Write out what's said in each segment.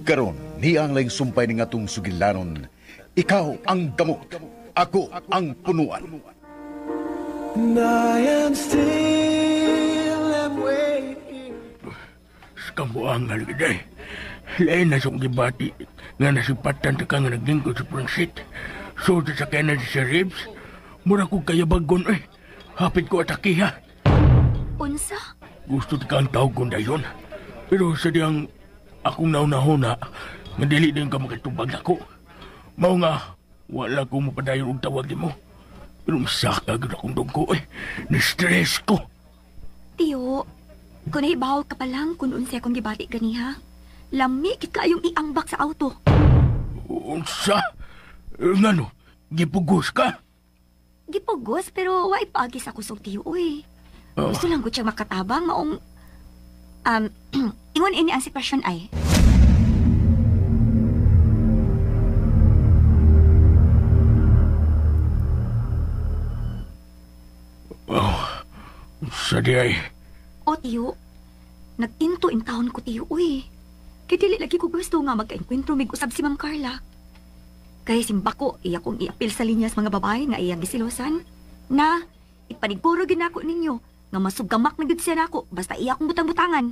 Karon, niya ang laing sumpay ni ngatong sugilanon. Ikaw ang damot, ako ang punuan. And I am still am waiting. Kamu ang haliday. Lain na siyang gibati nga nasipatan ta ka nga naglingkod sa pransit. So, sa kaya na si Ribs, mura ko kaya bagon hapit ko atakiha. Unsa? Gusto ta kang tawag kong dayon. Pero sa diyang akong naunahuna, nga dili din ka makatubag ako. Mao nga, wala ko mapadayon og tawag mo. Pero masaka agad akong dungko na-stress ko. Tiyo, kung naibahaw ka pa lang kung unsay akong gibati ganiha, lami kit kaayong iambak sa auto. Unsa? Ngano, gipugos ka? Gipugos pero wa ipaagi sa kusog tiyo Gusto lang ko siyang makatabang maong ingon ini ang sitwasyon ay. Sadi ay. O tiyo, nagtinto in taon ko tiyo Kaya dili lagi ko gusto nga magka-enkwentro mig usab si Ma'am Carla. Kaya simba ko, iya kong iapil sa linyas mga babae nga iyang gisilosan. Na, ipaniguro ginako ninyo nga masugamak na gud siya nako basta iya kong butang-butangan.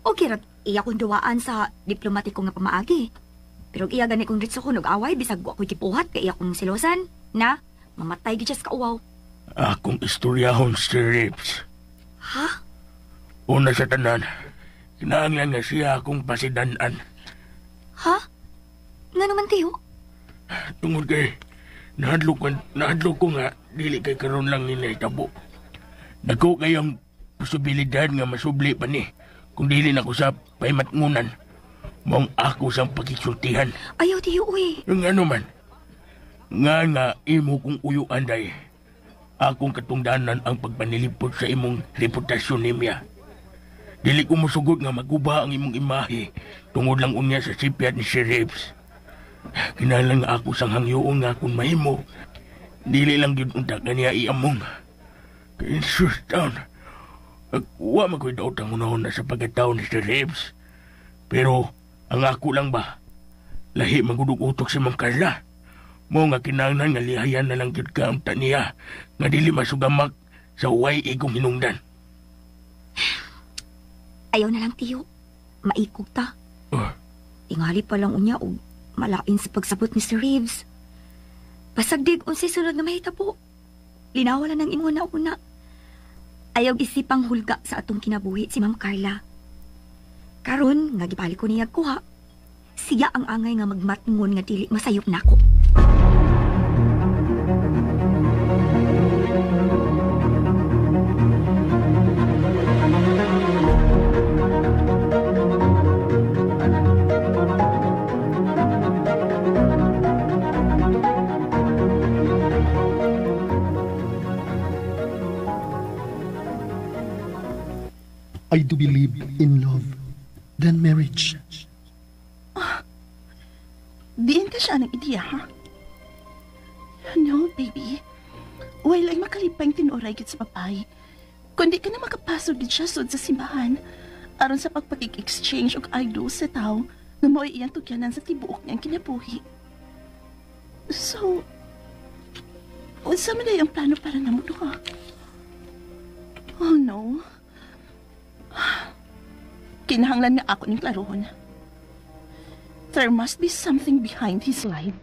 Okay rat, iya kong duwaan sa diplomatiko nga pamaagi. Pero iya gani kong ritso ko nag-away bisag wa ko'y kipuhat kay iya kong silosan. Na, mamatay gid siya sa kauwaw. Akong istoryahon si Ribs. Ha? Una sa tanan, kinahanglan nga siya akong pasidanan. Ha? Nga naman tiyo? Tungod kay, nahadlo ko nga, dili kay karon lang nila itabo. Dako kayong posibilidad nga masubli pa ni, kung dili na ko sa paimatngunan. Maong ako sa pakisultihan. Ayaw tiyo Yung ano man, nga imo kong uyuan day. Akong katungdanan ang pagpanilipot sa imong reputasyon nimya. Dili ko musugod nga maguba ang imong imahe tungod lang unya sa sipyat ni si Ribs. Kinalang ako sang hangyoon nga kung mahimo. Dili lang yun unta kaniya iamong. Kaya sus taon, wa makoy daot ang unahon na sa pagkataon ni si Ribs. Pero ang ako lang ba, lahi magudug-utok si Ma'am Carla. Mo nga kinahanglan nga lihayan na lang gyud ka ang taniya nga dili masugamak sa way igong hinungdan. Ayaw na lang tiyo. Maikog ta. Tingali pa lang unya o malain sa pagsabot ni Sir Reeves. Pasagdig unsay sunod nga mahitabo. Linawalan ng imo na una. Ayaw isipang hulga sa atong kinabuhi si Ma'am Carla. Karon nga gibalik ko niya kuha. Siya ang angay nga magmatngon nga dili masayop nako. I do believe in love, then marriage. Diin ka siya ng ideya, ha? No, baby. Wala ay makalipang tinuray gid sa papay. Kundi ka na makapasok gid siya sud sa simbahan aron sa pagpakik-exchange og idol sa tao nga mo'y iyang tugyanan sa tibuok niyang kinabuhi. So, unsa man ang plano para namo duha? Oh no. Kinahanglan nga ako ning klarohon. There must be something behind his lie.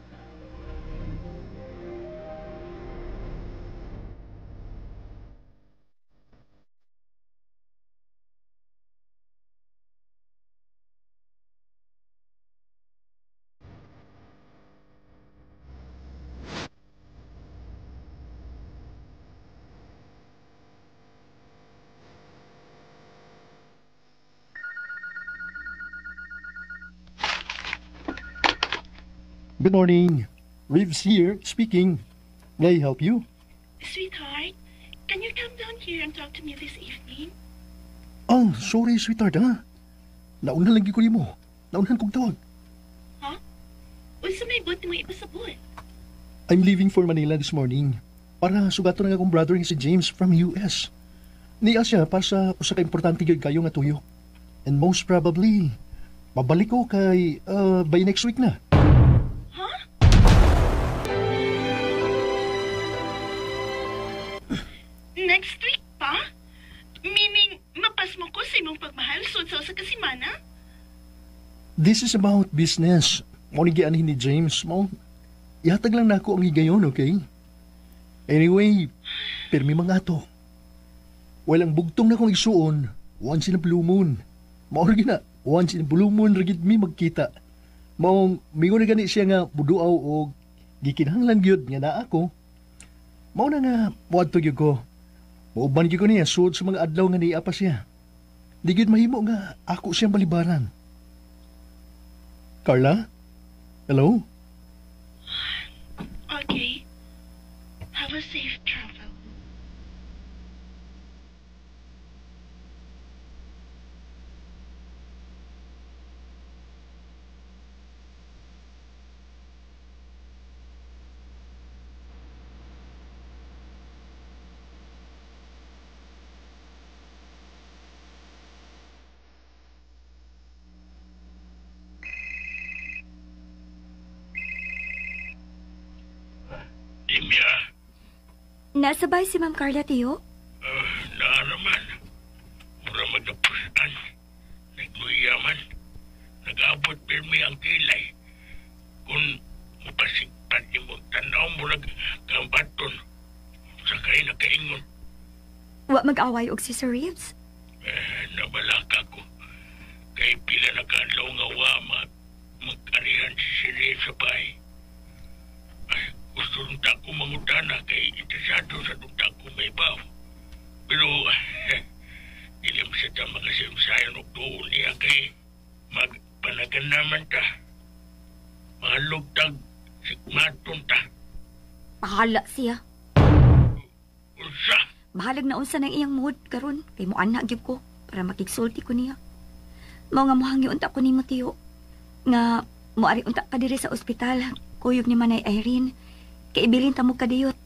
Good morning. Reeves here, speaking. May I help you? Sweetheart, can you come down here and talk to me this evening? Oh, sorry, sweetheart, ha? Nauna lagi ko mo. Naunahan kong tawag. Huh? Unsa may buti mo ipasabot? I'm leaving for Manila this morning para sugato na akong brother nga si James from US. Niya siya para sa usa ka importante gyud kayo nga tuyo. And most probably, Babalik ko kay by next week na. Next week pa? Meaning, mapas mo ko sa imong pagmahal sa kasimana? This is about business. Mo ni gianhin ni James mo. Ihatag lang nako ang higayon, okay? Anyway, pirmi mga ato. Walang bugtong na kong isuon, once in a blue moon. Maor gina, once in a blue moon ragid mi magkita. Maong mingon na gani siya nga buduaw o gikinahanglan gyud nga naa ako. Mao na nga muadto gyud ko. Mauban gyud ko niya suod sa mga adlaw nga niya pa siya. Di gyud mahimo nga ako siyang balibaran. Carla? Hello? Okay. Have a safe travel. Nimya, Nasabay si Ma'am Carla, tiyo? naaraman. Mura magapusan. Nagluyaman. Nag-abot pirmi ang kilay. Kung mapasigpan ni mo, tanaw mo kambaton. Sakay na kaingon. Wa mag-away og si Sir Reeves? Nabalaka ko. Kay pila na kadlaw nga wa mag-arihan si Siri sa bahay. Ay, gusto nung tako mangutana kay interesado sa nung tako may baw. Pero, dilim sa ta makasimsayan og tuon niya kay magpanagan naman ta. Malugtag sikmaton ta. Pahala siya. Unsa? Bahalag na unsa ng iyang mood karon kay mo anak gyud ko para makigsulti ko niya. Mao nga mohangyo unta ko nimo, tiyo. Nga moari unta ka diri sa ospital. Kuyog ni Manay Irene. Kay ibilin ta mo kadiyot.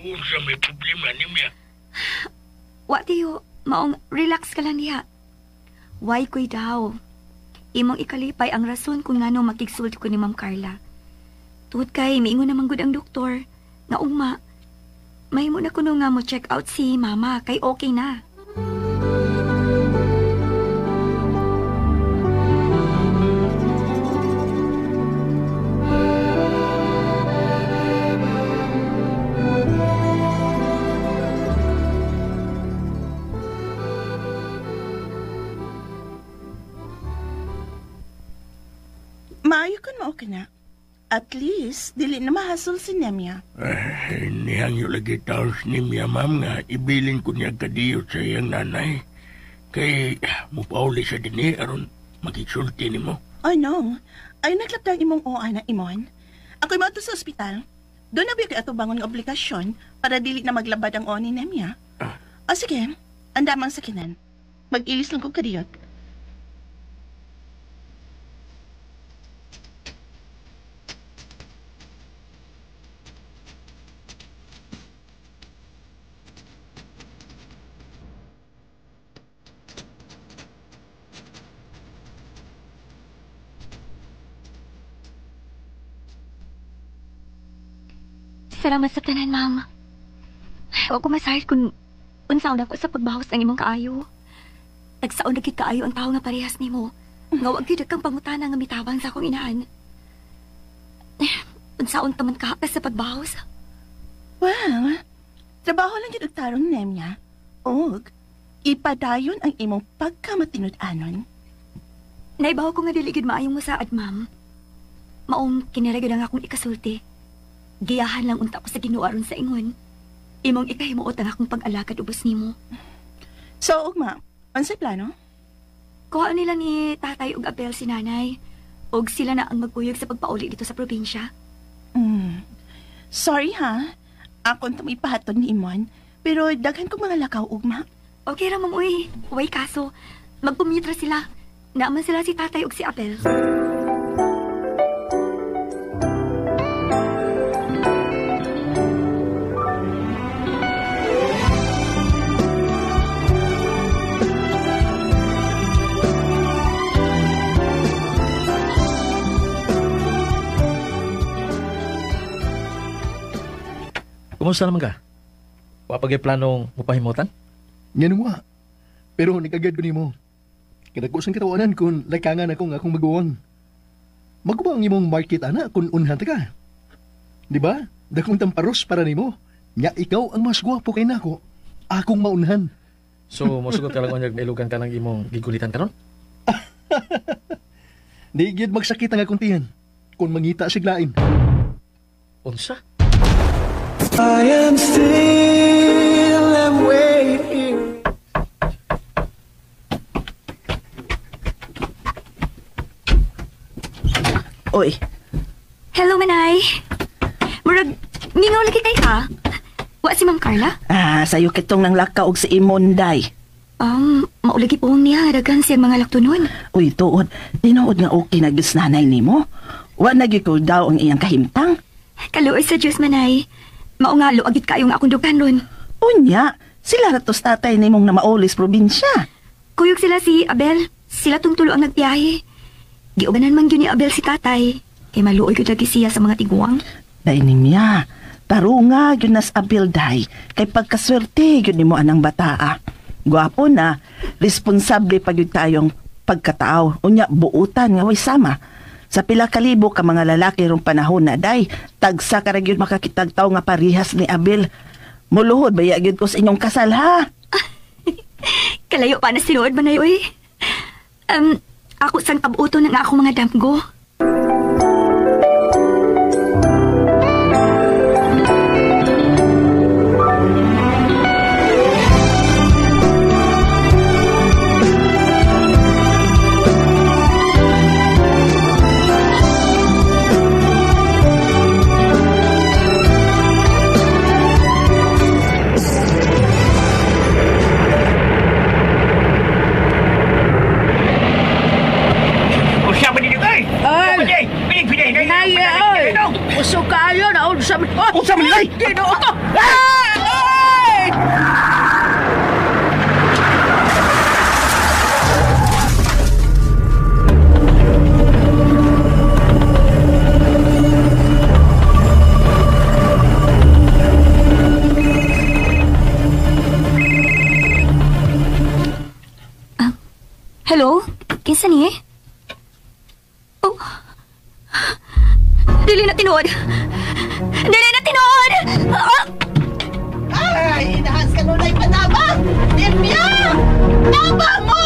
Unsa may problema niya? Wa, tiyo. Maong relax ka lang diha. Why koy daw? Imong ikalipay ang rason kung ngano makigsulti ko ni Ma'am Carla. Tuod kay miingon naman gud ang doktor nga ugma mahimo na kuno nga mo check out si mama kay okay na. Maayo kun mao kana. At least, dili na mahasol si Nemya. Nihangyo lagi taon si Nimya, ma'am, nga ibilin ko niya kadiyot sa iyang nanay. Kay mupauli sa dini aron makiksulti ni mo. Oh no, ay naglapdang imong oa na imon. Ako'y mato sa ospital. Doon na biya kay ato bangon ng obligasyon para dili na maglabad ang oa ni Nemya. O sige, andamang sakinan. Mag-ilis lang ko kadiyot. Salamat sa tanan, ma'am. Huwag ko masahit kung unsaon ako sa pagbahos ng imong kaayo. Tagsaon na gid kaayo ang tao nga parehas nimo. Nga wag gyud kang pangutana nga mitabang sa akong inaan. Unsaon taman ka sa pagbahos? Well, trabaho lang yun ang tarong Nemya. Og, ipadayon ang imong pagkamatinud-anon. Naibaw ko nga dili gid maayong musaad, ma'am. Maong kinaragod ang akong ikasulti. Giyahan lang unta ko sa Ginoo aron sa ingon. Imong ikahimuot ang akong pag-alakad ubos nimo. So, ugma, ansay plano? Kuha nila ni tatay og apel si nanay. Og sila na ang magkuyog sa pagpauli dito sa probinsya. Sorry ha, akong tumipahaton ni Imon, pero daghan kong mga lakaw, ugma. Okay ra, ma'am, uy. Uway kaso. Magpumitra sila. Naaman sila si tatay og si apel. Kumusta naman ka? Wapagay planong mupahimutan? Yan mo. Pero nagagad ko ni mo. Kinakusan katawanan kung lakangan akong maguwang. Magkuba ang imong market, ana, kung unhan ta ka. Di ba? Dakong tamparos para nimo. Nya ikaw ang mas gwapo kay nako. Akong maunhan. So, masugot ka lang kung nailugan ka ng imong gigulitan karon? Di gyud magsakit ang akong tiyan. Kung mangita siglain. Unsa? I am still am waiting. Oy, Hello, Manay. Murag, mingaw lagi kay ka. Wa si Ma'am Carla? sayo kitong nang lakaw og si Imonday. Maulagi po niya, dagan siya mga laktunon. Uy, tuod, tinuod nga okay na gis nanay nimo. Wa nagikul daw ang iyang kahimtang. Kaluoy sa Diyos, Manay. Mao nga luagit kayo nga akong dukanon. Unya, sila ratos tatay nimong na maulis probinsya. Kuyog sila si Abel. Sila tungtulo ang nagbiyahe. Giuganan man yun ni Abel si tatay. Kay maluoy ko lagi siya sa mga tiguang. Dahil niya, tarunga yun nas abilday, kay pagkaswerte yun ni mo anang bataa. Gwapo na, responsable pag yun tayong pagkatao. Unya, buutan nga way sama. Sa pila kalibo ka mga lalaki rong panahon na day, tagsa ka rin yun makakitagtaw nga parihas ni Abel. Muluhod, baya yun ko sa inyong kasal, ha? Kalayo pa na sinuod, Manay, uy. Ako sang kabuto ng ako mga damgo. Unsa man nilay? Ginoo ko! Hello? Kinsa ni? Oh. Dili na tinuod. Dili na tinuod! Ay, inahas ka nunay panabang! Limpya! Tabang mo!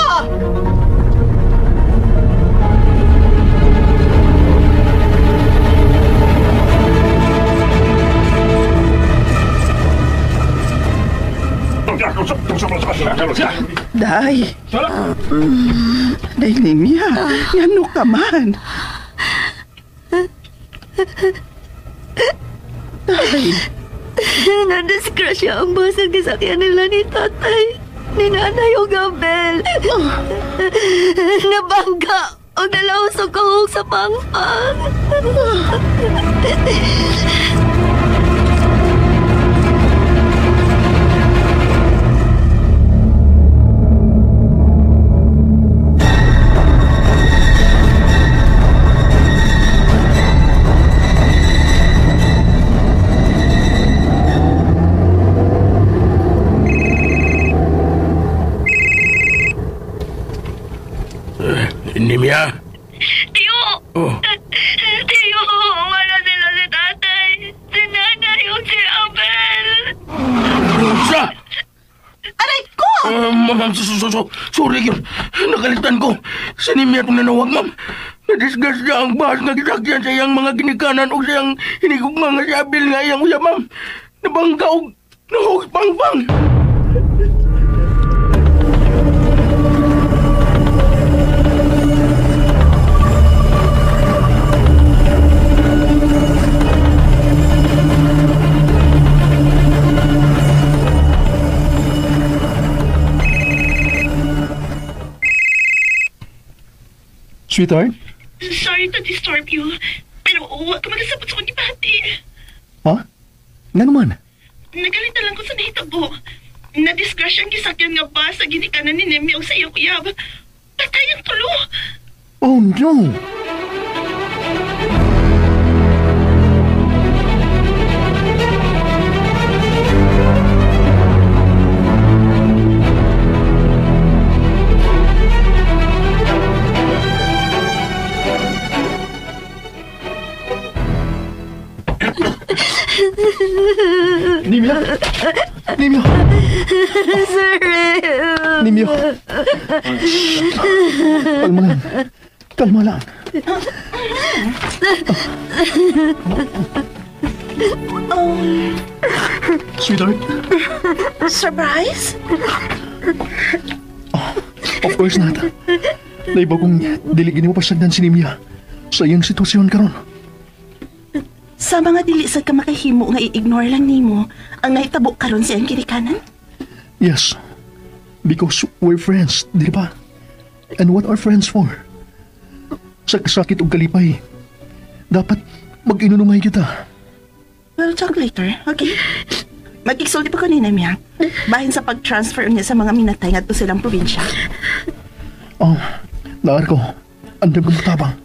Day. Day, Limpya. Ngano ka man? Tay. Nadisgrasya ang basang kisakyan nila ni tatay. Ni nanay o Gabel. Nabangga o nalausog kahog sa pangpang. Nimya? Tiyo! Oh. Tiyo! Wala sila si tatay. Si nanay o si Abel. Rosa! Aray ko! Ma'am, sorry yun. Nakalitan ko. Si Nimya itong nanawag, ma'am. Nadisgas niya ang bahas nga gisakyan sa iyang mga ginikanan o sa iyang hinigugma nga si Abel nga iyang uya, ma'am. Nabangga o nahog pang-pang. Sweetheart? Sorry to disturb you, pero huwag ka magasabot sa kong ibati. Ha? Nga naman? Nagalita lang ko sa nahitabo. Na-discrush ang gisakyan nga ba sa ginikanan ni Nemi o sa iyong uyab. Patay ang tulo. Oh no! Nimya! Nimya! Sir Reeves! Nimyo! Kalma lang. Kalma lang. Sweetheart, Surprise? of course not. Naiba kong diligin mo pasagdan si Nimya sa iyang sitwasyon karon. Sa mga dili sa ka makahimo nga i-ignore lang nimo ang nahitabo karon sa iyang girikanan? Yes, because we're friends, di ba? And what are friends for? Sa kasakit o kalipay, dapat mag-inunungay kita. We'll talk later, okay? Mag-igsulti pa ko ni Nemya. Bahin sa pag-transfer niya sa mga minatay nga to silang probinsya. Oh, naar ko. Andam kong matabang.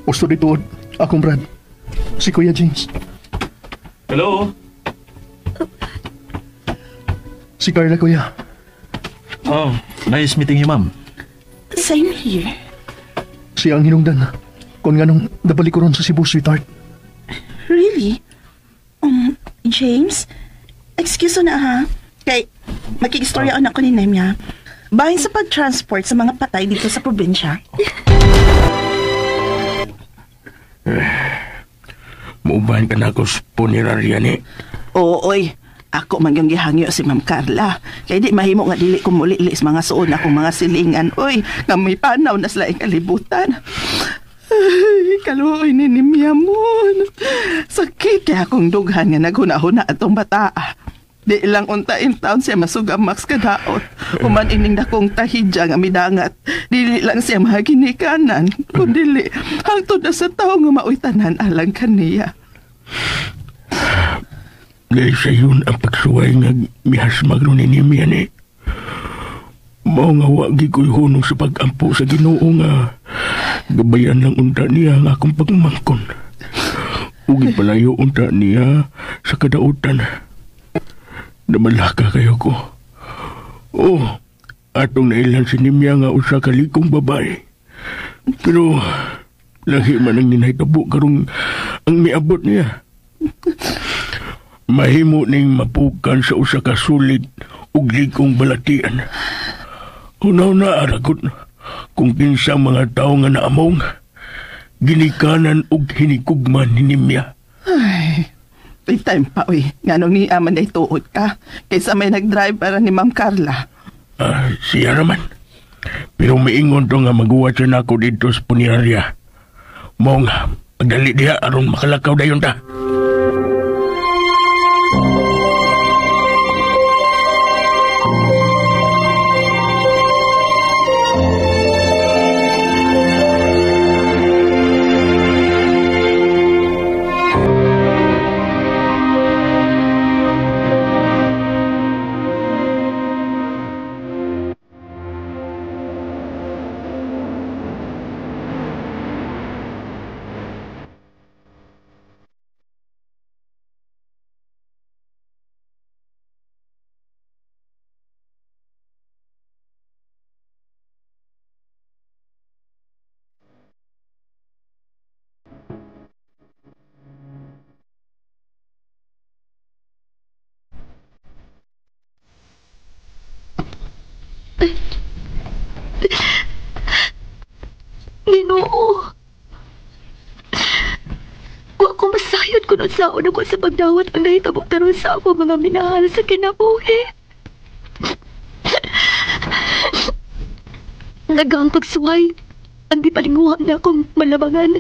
Gusto dito, akong Brad. Si Kuya James. Hello? Si Carla, Kuya. Oh, nice meeting you, ma'am. Same here. Siya ang hinungdan. Kung nga nung nabalik ko ron sa Cebu, sweetheart. Really? James? Excuse na ha. Kay, makikistorya anak ko ni Nemya. Bahin sa pag-transport sa mga patay dito sa probinsya. Maubahan ka na ako sa punerarya ni. Oo, oy. Ako mangyang gihangyo si Ma'am Carla. Kaya di mahimo nga dili ko muli-lis mga suon akong mga silingan. Oy, nga may panaw na sila kalibutan. Ay, kaluoy ni Nimyamon. Sakit kaya akong dughan nga naghuna-huna atong bata. Di lang untain taon siya masugamax kadaot. Human ining dakong tahidya nga midangat. Dili lang siya mahaginikanan. Kundili, hangtod na sa tao nga maoy tanan alang kaniya. Dahil sa yun ang pagsuway nga mihas magro ni Nimya ni. Mao nga wagi ko'y hunong sa pag-ampo sa Ginoo nga gabayan lang unta niya ang akong pagmangkon. Ugi palayo unta niya sa kadautan. Namalaka kayo ko. Oh, atong nailan si Nimya nga usa ka likong babae. Pero lahi man ang ninahitabo karong ang miabot niya. Mahimo ning mapukan sa usa ka sulit ug likong balatian. Unaw na aragot kung kinsa mga tao nga naamong ginikanan ug hinikugman ni Nimya. Ay, may time pa, uy. Nga nung ni Aman ay tuod ka. Kaysa may nag-drive para ni Ma'am Carla. Siya naman. Pero maingon to nga maguwat siya na ako dito sa punerarya. Mong, pagdali diha aron makalakaw dayon ta. Ginoo. Wa ko masayod kung nasaon ako sa pagdawat ang nahitabok taron sa ako mga minahal sa kinabuhi. Nagang pagsuway, ang di palinguhan na akong malabangan.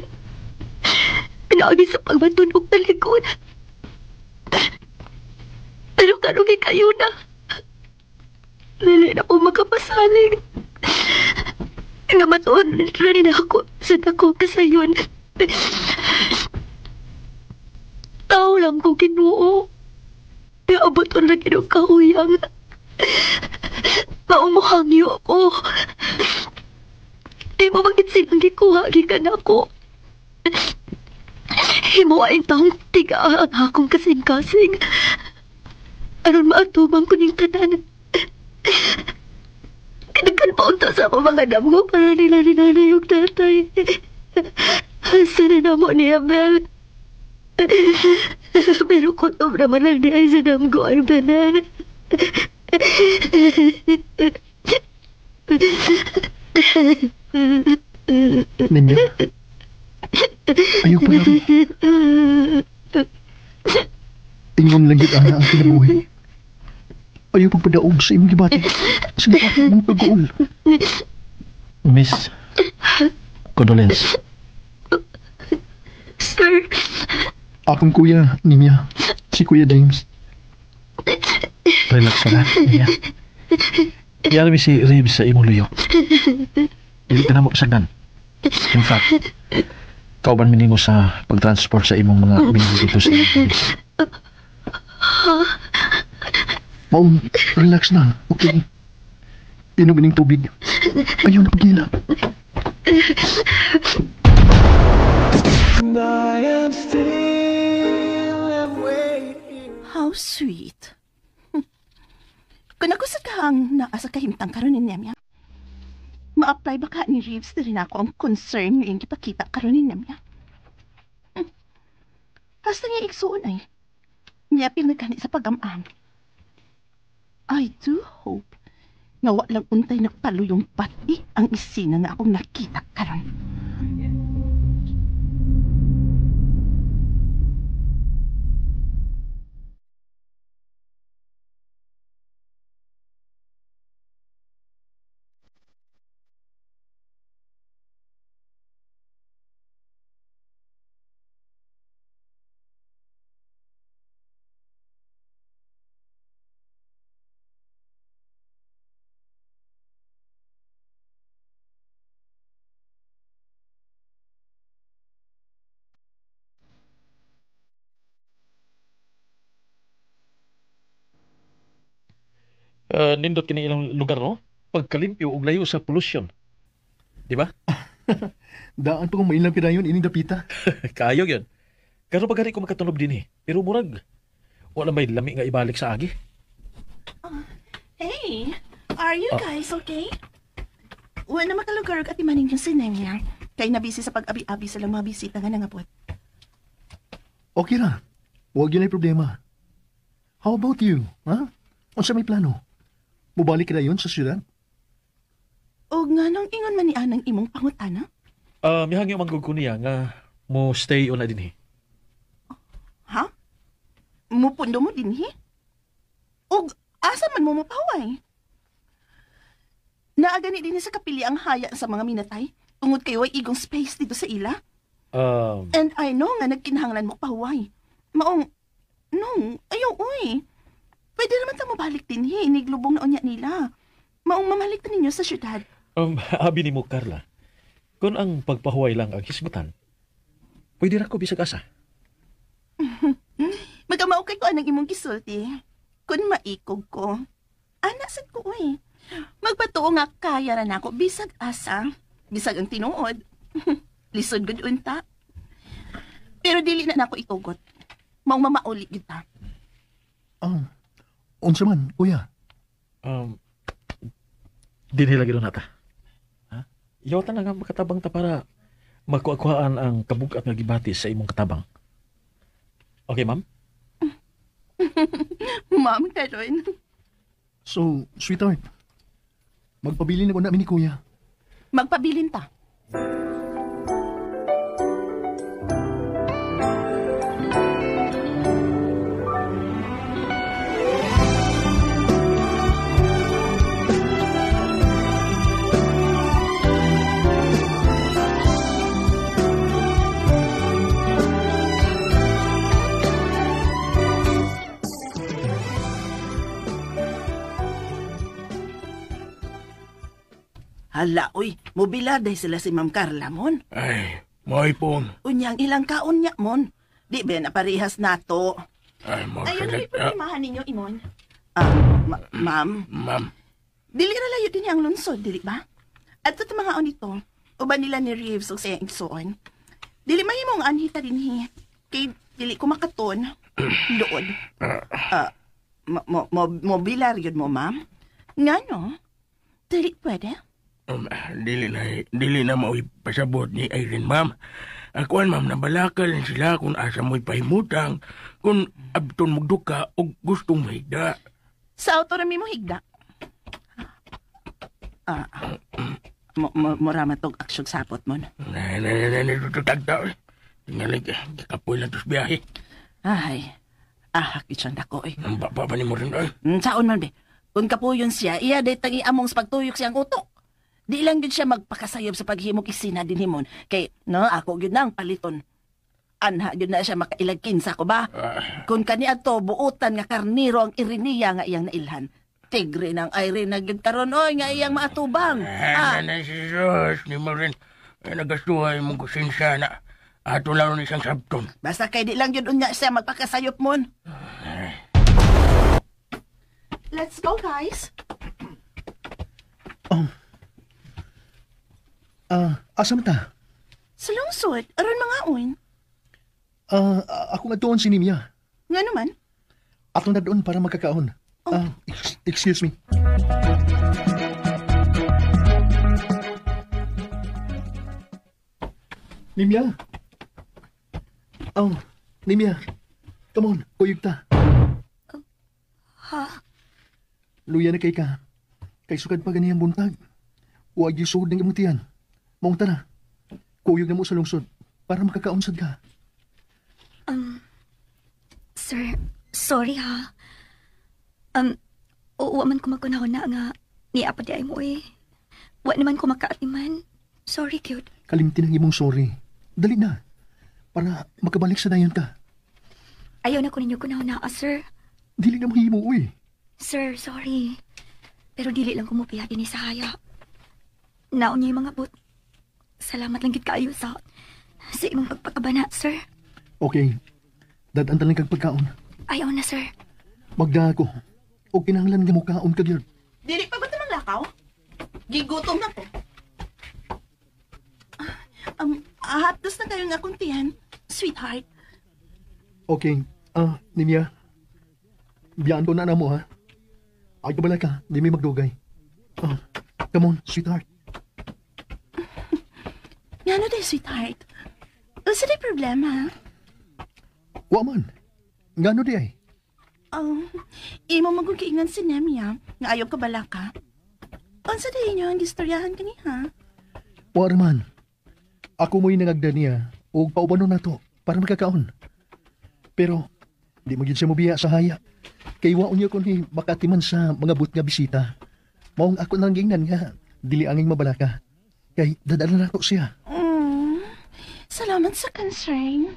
Pinaagi sa pagmatunog na likod. Pero karungi kayo na. Lili na po makapasalig. Nga matuon rin ako sa dako kasayon. Tao lang ko Ginoo. Naabot ko na kinukahuyang. Maumuhangyo ako. Di mo bakit silang gikuha gikan ako. Himuain taong tigaan akong kasing-kasing. Aron maatubang ko ning tanan. Kanagkan pa unta sa ako mga damo para nila ninanay yung tatay. Asa na mo ni Abel. Pero kung obra man lang di ay sa damgo ang tanan. Ninya, ayaw pa lang. Ingon lang yun ana ang kinabuhi. Ayaw pagpadaog sa imong gibati. Sa gibati mong pag-uol. Miss, condolence. Sir, Akong kuya, Ninya. Si Kuya James. Relax ka na. Niya. Iyala mi si Reeves sa imong luyo. Dili ka na magsagdan. In fact, kauban miningo sa pagtransport sa imong mga binili dito sa imong. Mom, relax na. Okay. Inom ng tubig. Ayaw na pagila. And I am still waiting. How sweet. Kung ako sa kahang naasa kahimtang karon ni Nemya, ma-apply ba ka ni Reeves na rin ako ang concern yung ipakita karon ni Nemya? Hasta niya igsuon ay, niya pinagkani sa pag-amam. I do hope nga walang untay nagpalo yung pati ang isina na akong nakita karon. Nindot kini ilang lugar, no? Pagkalimpyo og layo sa pollution. Di ba? Daan pa kung mailang pinayon ining dapita. Kayo yun. Karon pagani ko makatunog din eh. Pero murag, wala may lami nga ibalik sa agi. Hey, are you guys okay? Wala na makalugar at imaning yung sinemya. Kay nabisi sa pag-abi-abi sa lang mga bisita nga nangapot. Okay ra. Huwag yun ay problema. How about you? Ha? Unsa may plano? Mubalik ka na yun sa syudad? O nga nang ingon man ni anang imong pangutana? Mihangyo manggug ko niya nga mo stay on na din eh. Ha? Mupundo mo din, O asa man mo mapaway? Naagani din sa kapili ang haya sa mga minatay, tungod kayo ay igong space dito sa ila. And I know nga nagkinahanglan mo pahuway. Maong, ayaw uy. Pwede naman ta mabalik din iniglubong na unya nila. Maong mamalik na ninyo sa syudad. Abi ni mo, Carla. Kung ang pagpahuway lang ang hisgutan, pwede ra ko bisag asa. Magamao kay ko anang imong gisulti. Kung maikog ko, anasad ko uy. Magpatuo nga kaya ra nako bisag asa, bisag ang tinuod. Lisod gud unta. Pero dili na nako itugot. Maong mamauli gyud ta. Unsa man, kuya? Dinhi lagi doon nata. Ha? Yawatan na nga makatabang ta para makuha-kuhaan ang kabugat nga gibati sa imong katabang. Okay, ma'am? Ma'am, karon. So, sweetheart, magpabili na ko namin ni kuya. Magpabilin ta. Hala, uy, mobiladay sila si Ma'am Carla mon. Ay, may pong. Unyang ilang kaon niya mon. Di ba na parehas nato? Ay, mo Ayun, may salit. problemahan ninyo, Imon. Ma'am, Ma'am, dili ra layo din ang lungsod, dili ba? At sa mga onito, uban nila ni Reeves o sa igsoon. Dili mahimong anhita din kay dili ko makaton doon. Mobilar yun mo, ma'am? Nga no? Dili pwede? dili na mauwi pasabot ni Irene, ma'am. Akuan ma'am, nabalakal lang sila kung asa mo'y pahimutang, kung abton magduka o gustong mahigda. Sa auto rami mo higda. Mura matog aksyon sapot mo. Tutagda eh. Tingalig, kapoy lang tos biyahe. Ay, kitsan dako eh. Ang baba ni mo rin ay. Saon man be, kung kapuyon siya, iya day tangi among sa pagtuyok siyang utok. Di lang yun siya magpakasayob sa paghimok isina din himon. Kay, no, ako yun na ang paliton. Anha yun na siya makailagkin sa ko ba? Kung kaniya to, buutan nga karniro ang iriniya nga iyang nailhan. Tigre ng ayri na yun karon, oy, nga iyang maatubang. Nanay si Sos, ni mo rin. Nagastuhay mong kusinsya na. Ato lang rin isang sabton. Basta kay di lang yun unya siya magpakasayop mon. Let's go, guys. Asa man ta? Sa lungsod, aron mga uwin. Ako nga doon si Nimya. Nga naman? Atong na doon para magkakaon. Excuse me. Nimya. Nimya. Come on, kuyog ta. Ha? Luya na kay ka. Kay sukad pa ganiyang buntag. Huwag yung suhod ng imong tiyan. Maong tara. Kuyog na mo sa lungsod para makakaunsad ka. Sir, sorry ha. Uwa man ko magkunahon na nga niapa di ay mo eh. Wa naman ko makaatiman. Sorry, cute. Kalimtin ang imong sorry. Dali na. Para makabalik sa dayon ka. Ayaw na ko ninyo kunahon na, sir. Dili na mahimo, uy. Sir, sorry. Pero dili lang kumupiha din sa haya. Naon niya yung mga but. Salamat lang gid kaayo sa imong pagpakabana, sir. Okay. Dadaan talang kag pagkaon. Ayaw na, sir. Magda ako. O kinahanglan nga mo kaon ka, gyud. Dili pa ba ito maglakaw? Gigutom na ko. Hapdos na kayo nga kuntihan, sweetheart. Okay. Nimya. Biyaan ko na mo, ha? Ay, kabala ka. Di may magdugay. Come on, sweetheart. Nga day, sweetheart. Usa day problema, ha? Wa man. Ngano di ay? Imo magugkiingan si Nemia, nga ayaw ka bala ka. Unsa day inyo ang gistoryahan kaniha? Wa man. Ako mo'y nangagda niya o paubano na to para magkakaon. Pero, di mo yun siya mubiya sa haya. Kay waon niyo kung makatiman sa mga but nga bisita. Maong ako nang gingnan nga, dili anging mabalaka. Kay dadala na to siya. Salamat sa concern.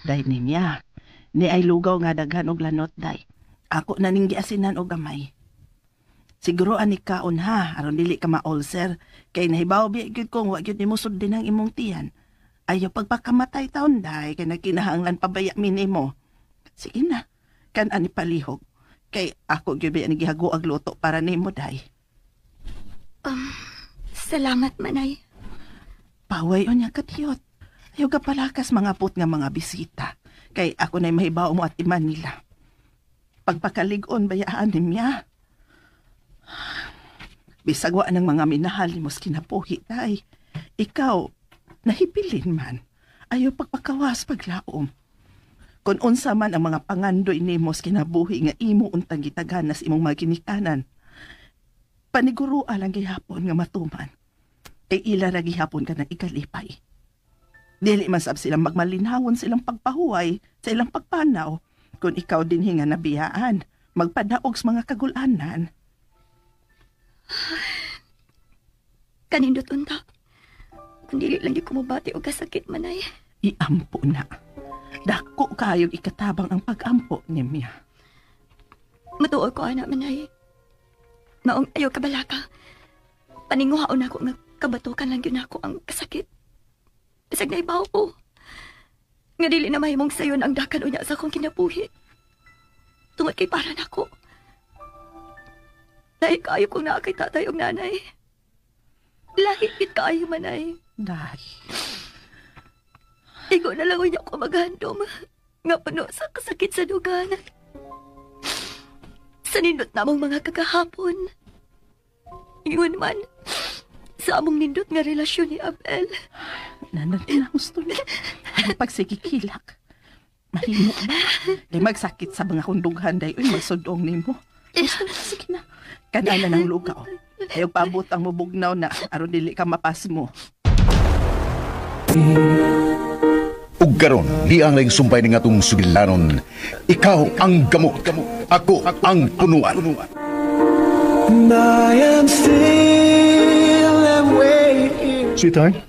Day niya. Ni ay lugaw nga daghan og lanot, day. Ako na ning giasinan og gamay. Siguro ani kaon ha, aron dili ka ma-ulcer. Kay nahibaw bi gyud kong wa gyud nimo sundin ang imong tiyan. Ayaw pagpakamatay taon, day, kay nakinahanglan pabaya minimo. Sige na, kan ani palihog. Kay ako gyud ba ni gihago ag luto para nimo, day. Salamat, manay. Paway o niya katiyot. Ayaw ka palakas mga put nga mga bisita. Kay ako na'y mahibaw mo at iman nila. Pagpakalig-on bayaan niya. Bisagwa ng mga minahal ni mos kinapuhi, day. Ikaw, nahipilin man. Ayaw pagpakawas paglaom. Kung unsa man ang mga pangandoy ni mos kinabuhi nga imo untang gitaghan sa imong maginikanan. Panigurua lang gihapon nga matuman. Kay ila ra gihapon ka ng ikalipay. Dili man sab silang magmalinhawon silang pagpahuway sa ilang pagpanaw kung ikaw din hinga nabiyaan, magpadaog sa mga kagulanan. Kanindot unta. Kung dili lang di kumubati o kasakit, manay. Iampo na. Dako kayong ikatabang ang pag-ampo, Nemya. Matuol ko, anak, manay. Maong ayaw kabalaka. Paninguhaon ako nga kabatukan lang yun ako ang kasakit. Bisag na ibaw ko. Nga dili na mahimong sayon ang dakan unya sa akong kinabuhi. Tungod kay para nako. Dahil kaayo kong naa kay tatay o nanay. Lahit bit kaayo manay. Day. Igo na lang unya ko maghandom. Nga puno sa kasakit sa dugan. Sa nindot namong mga kagahapon. Iyon man, sa among nindot nga relasyon ni Abel. Nanan na gusto niya. Ang pagsikikilak. Mahimo ba? Di magsakit sa mga kundughan day. Uy, magsudong ni mo. Gusto na, sige na. Kanana ng lugaw. Ayaw paabot ang mubugnaw na aron dili ka mapas mo. Ug karon, liang lang sumpay ni ngatong sugilanon. Ikaw ang gamot, ako ang punuan. I am still and waiting. Sweetheart,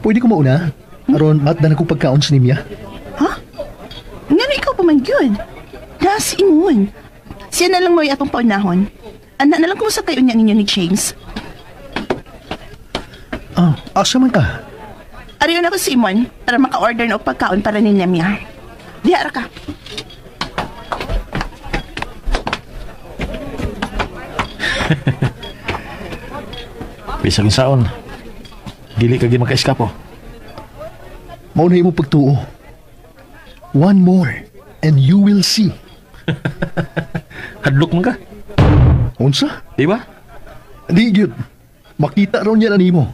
pwede ko mauna? Aron, matdan ako pagkaon sa nimya. Ha? Nga ikaw pa man yun. Nas imon. Siya na lang mo atong paunahon. Anak na lang kumusta kayo niya ninyo ni James. Asa man ka? Ariyo na ko si Imon para maka-order na og pagkaon para ni Nemia. Diha ra ka. Bisag saon. Dili ka gyud maka-eskapo. Mao na imo pagtuo. One more, and you will see. Hadlok man ka. Unsa? Di ba? Di gyud. Makita ron niya na nimo.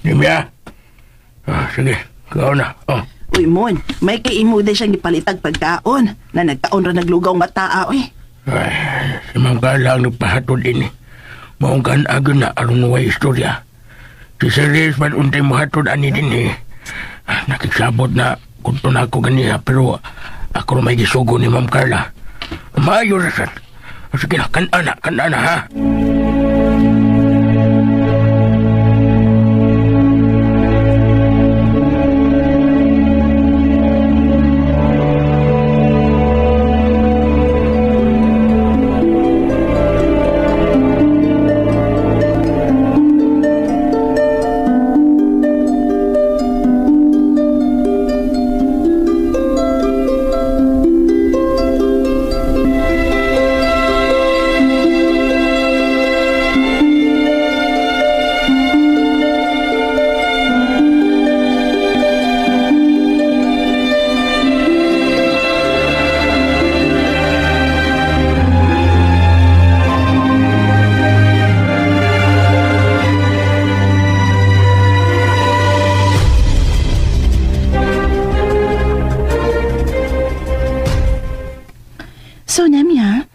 Nimya. Sige, ikaw na. Uy, Mon, may kay imo din siyang gipalitag pagkaon na nagkaon ra naglugaw nga taa, uy. Ay, si Ma'am Carla ang nagpahatod din eh. Maong kan-agon na aron way istorya. Si Ceres man untay mo hatod ani din eh. Nakikisabot na kunto na ako ganiya pero ako may gisugo ni Ma'am Carla. Maayo rasan. Sige na, kan-ana ha. So, Nemia,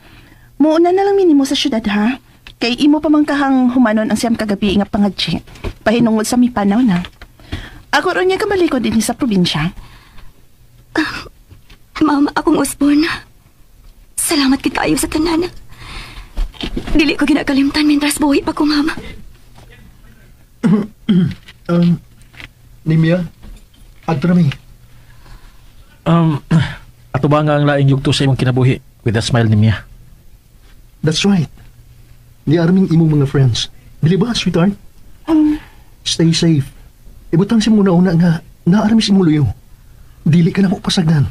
muuna na lang minimo sa syudad, ha? Kay imo pa man kahang humanon ang siyam kagabi nga pangadji. Pahinungod sa mipanaw na. Ako ron niya kamalikod din sa probinsya. Mama, akong Osborne. Salamat kay kayo sa tanan. Dili ko ginakalimtan mentras buhi pa ko, Mama. Nimya, adrami. Ato ba nga ang laing yugto sa imong kinabuhi with a smile nimya? That's right. Di arming imong mga friends. Dili ba, sweetheart? Stay safe. Ibutang si muna una nga naarami si Muluyo. Dili ka na mo pasagdan.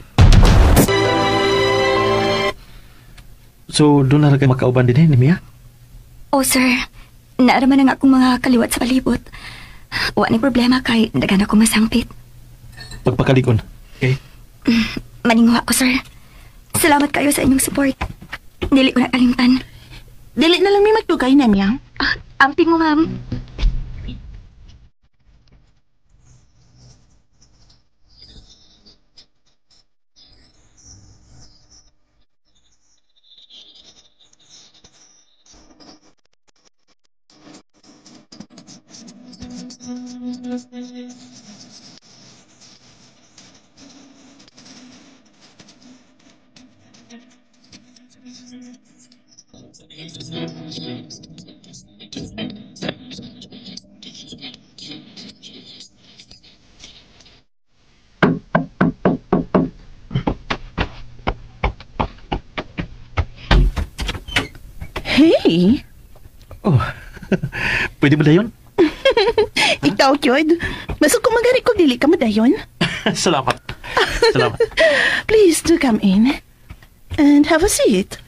So, doon na rin kayo makauban din ni Mia? Oh, sir. Naaraman na nga akong mga kaliwat sa palibot. Wa ni problema kay dagan ako masangpit. Pagpakalikon. Okay? Maninguha ko, sir. Salamat kayo sa inyong support. Dili ko na kalimtan. Dili na lang may magdugay, Nemia. Amping mo, ma'am. Hey! Oh, pwede ba dayon? Ikaw, Kyod. Masuk ko magari ko dili ka mo dayon. Salamat. Salamat. Please do come in. And have a seat.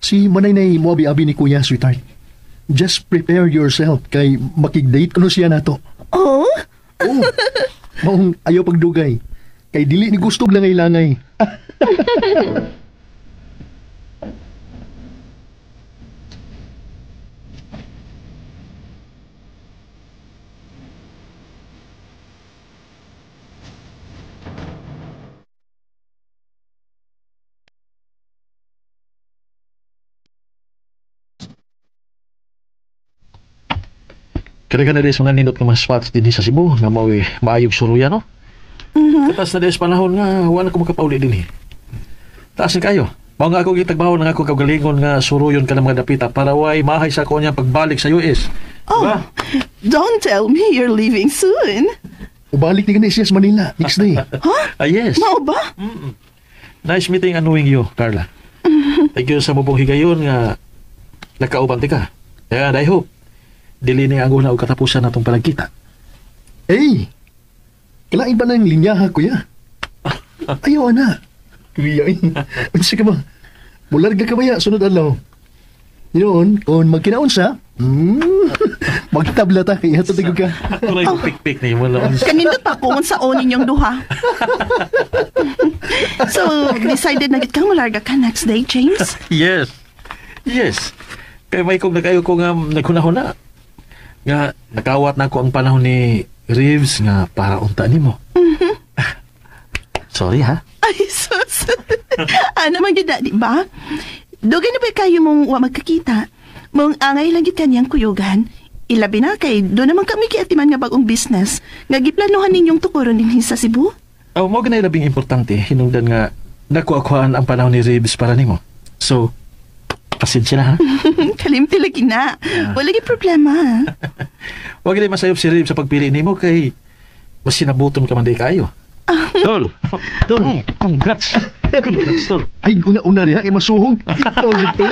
Si Manay mo abi-abi ni Kuya, sweetheart. Just prepare yourself kay makig-date kuno siya nato. Oh? Oo. Maong ayaw pagdugay. Kay dili ni gusto langay-langay. Kaya ka na des mga nindot nga mga spots din sa Cebu nga mao'y maayog suruya, no? Katas na des panahon nga wala ko makapauli din eh. Taas na kayo. Mao nga ako gitagbahon nga ako kagalingon nga suruyon ka ng mga dapita para way mahay sa ko niya pagbalik sa US. Oh, Diba? don't tell me you're leaving soon. Ubalik ni siya sa Manila next day. Huh? Ah, yes. Mao ba? Nice meeting and knowing you, Carla. Thank you sa mubong higayon nga nakauban ti ka. And I hope dili ni ang una o katapusan natong palagkita. Hey! Kalain ba ng linyaha, Kuya? Ayaw, ana. Kuya, unsa ka ba? Mularga ka ba ya, sunod alaw? Yun, kung magkinaon sa, magtabla ta, kaya tatigog ka. Ako na yung pik-pik ni mo lang. Kanindot pa kung sa onin yung duha. So, decided na gid kang malarga ka next day, James? Yes. Yes. Kaya may kong nag-ayo ko nga naghunahuna. Nga, nakawat na ko ang panahon ni Reeves nga para unta ni mo. Sorry, ha? Ay, sus. Ano man yun, di ba? Dugay na ba kayo mong wa magkakita? Mong angay lang yun kanyang kuyugan. Ilabi na kay doon naman kami kiatiman nga bagong business. Nga giplanuhan ninyong tukuron din sa Cebu. Oh, mo ganay labing importante. Hinungdan nga nakuakuan ang panahon ni Reeves para ni mo. So, pasensya na, ha? Kalimti lagi na. Wala lagi problema. Huwag ganay masayop si Reeves sa pagpili ni mo kay mas sinabuton ka man di kayo. Tol! Tol! Congrats! Congrats, Tol! Ay, una-una rin, kay masuhong. Ito, ito.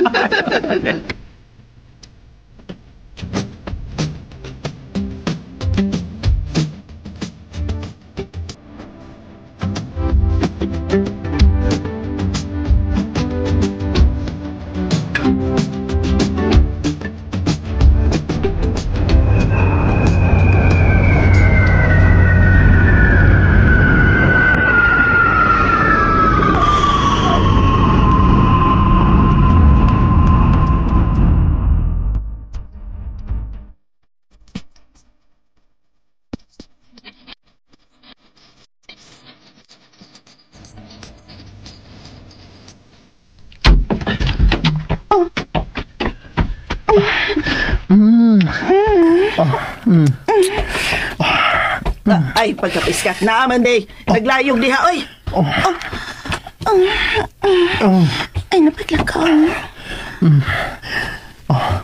Ay, pagkapiskat na man day. Naglayog diha, oy. Ay, napaglakaw.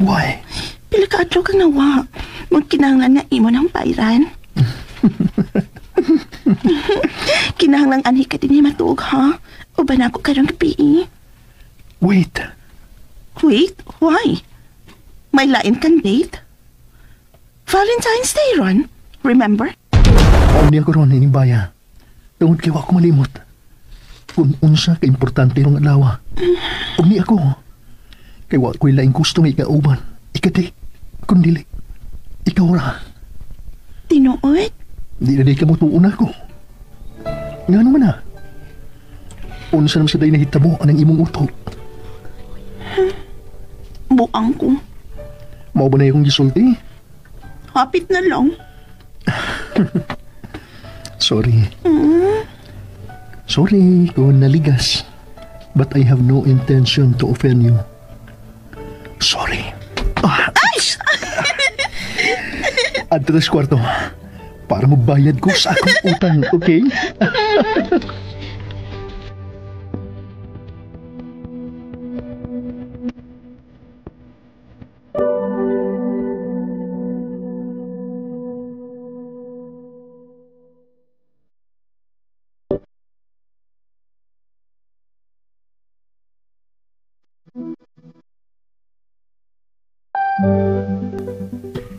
Why? Pila ka adlaw kang nawa. Magkinahanglan na imo ng bayran. Kinahanglang anhi ka din matuog, ha? O ba na ako karong gabi? Wait. Wait, why? May lain kang date? Valentine's Day, Ron. Remember? Ako niya ko ron, inibaya. Tungod kay wa ko malimot. Kung unsa ka-importante rong adlaw. Ug ni ako. Kay wa ko'y laing gustong ikauban. Ikati. Kundili. Ikaw ra. Tinuod? Di na di ka mo tuuna ko. Nga naman na. Unsa naman sa day nahitabo anang imong utok. Buang ko. Mao ba na akong gisulti? Hapit na lang. Sorry. Sorry kung naligas. But I have no intention to offend you. Sorry. Ay! Adto sa kwarto. para mabayad ko sa akong utang, okay?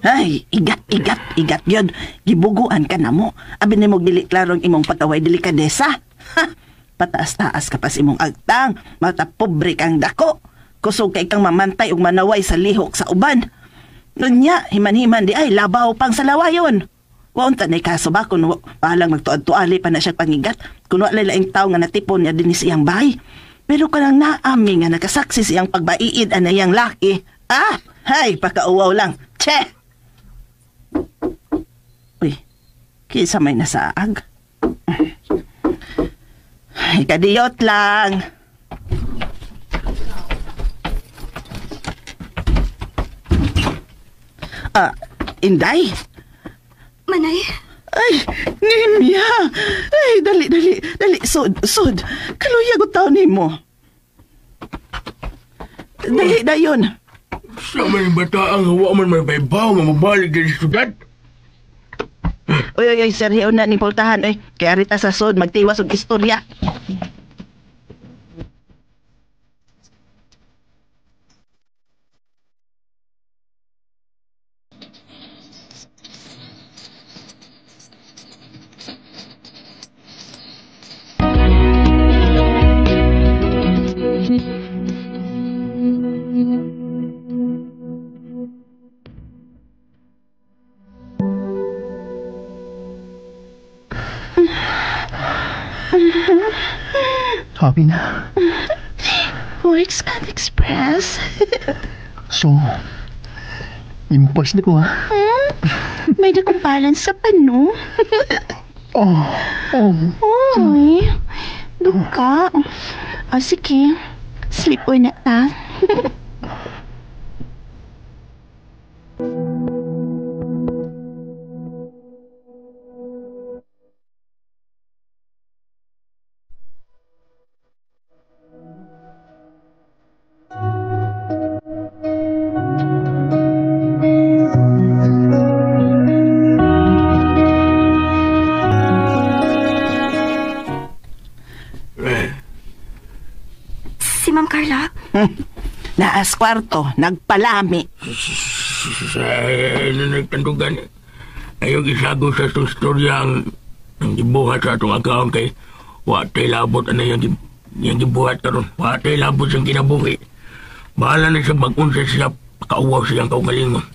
Ay, igat yun. Gibuguan ka na mo. Abi ni mo dili klarong imong pagkaway delikadesa. Ha! Pataas-taas ka pa sa imong agtang. Mata pobre kang dako. Kusog kay kang mamantay ug manaway sa lihok sa uban. Nunya, himan-himan di ay labaw pang sa lawayon. Waon tanay kaso ba kung palang magtuad-tuali pa na siya pangigat. Kung wala laing tao nga natipon niya din siyang bahay. Pero kanang naami nga nakasaksi siyang pagbaiid anayang laki. Ah! Hay, pakauwaw lang. Che! Uy, kisa may nasaag. Ay, kadiyot lang. Inday? Manay, Ay, Nimya! Ay, dali. Sud. Kaluya ko tao ni mo. Dali, dayon. Sa may bata ang hawa man may baybaw nga mabalik din sa syudad. Uy, seryo na ni Pultahan. Uy, kaya rita sa sud, magtiwas og istorya. Happy na. Works and Express. So, impas na ko ha. May dakong balance sa pano. Oh. Oy, duka. Sige. Sleep na ta. si Ma'am Carla. Naas kwarto, nagpalami. Sa nagtandugan, ayaw isago sa itong storya ang gibuhat sa itong account kay watay labot ano yung gibuhat karon. Watay labot siyang kinabuhi. Bahala na siya mag-unsa siya, kauwaw siyang kaugalingon.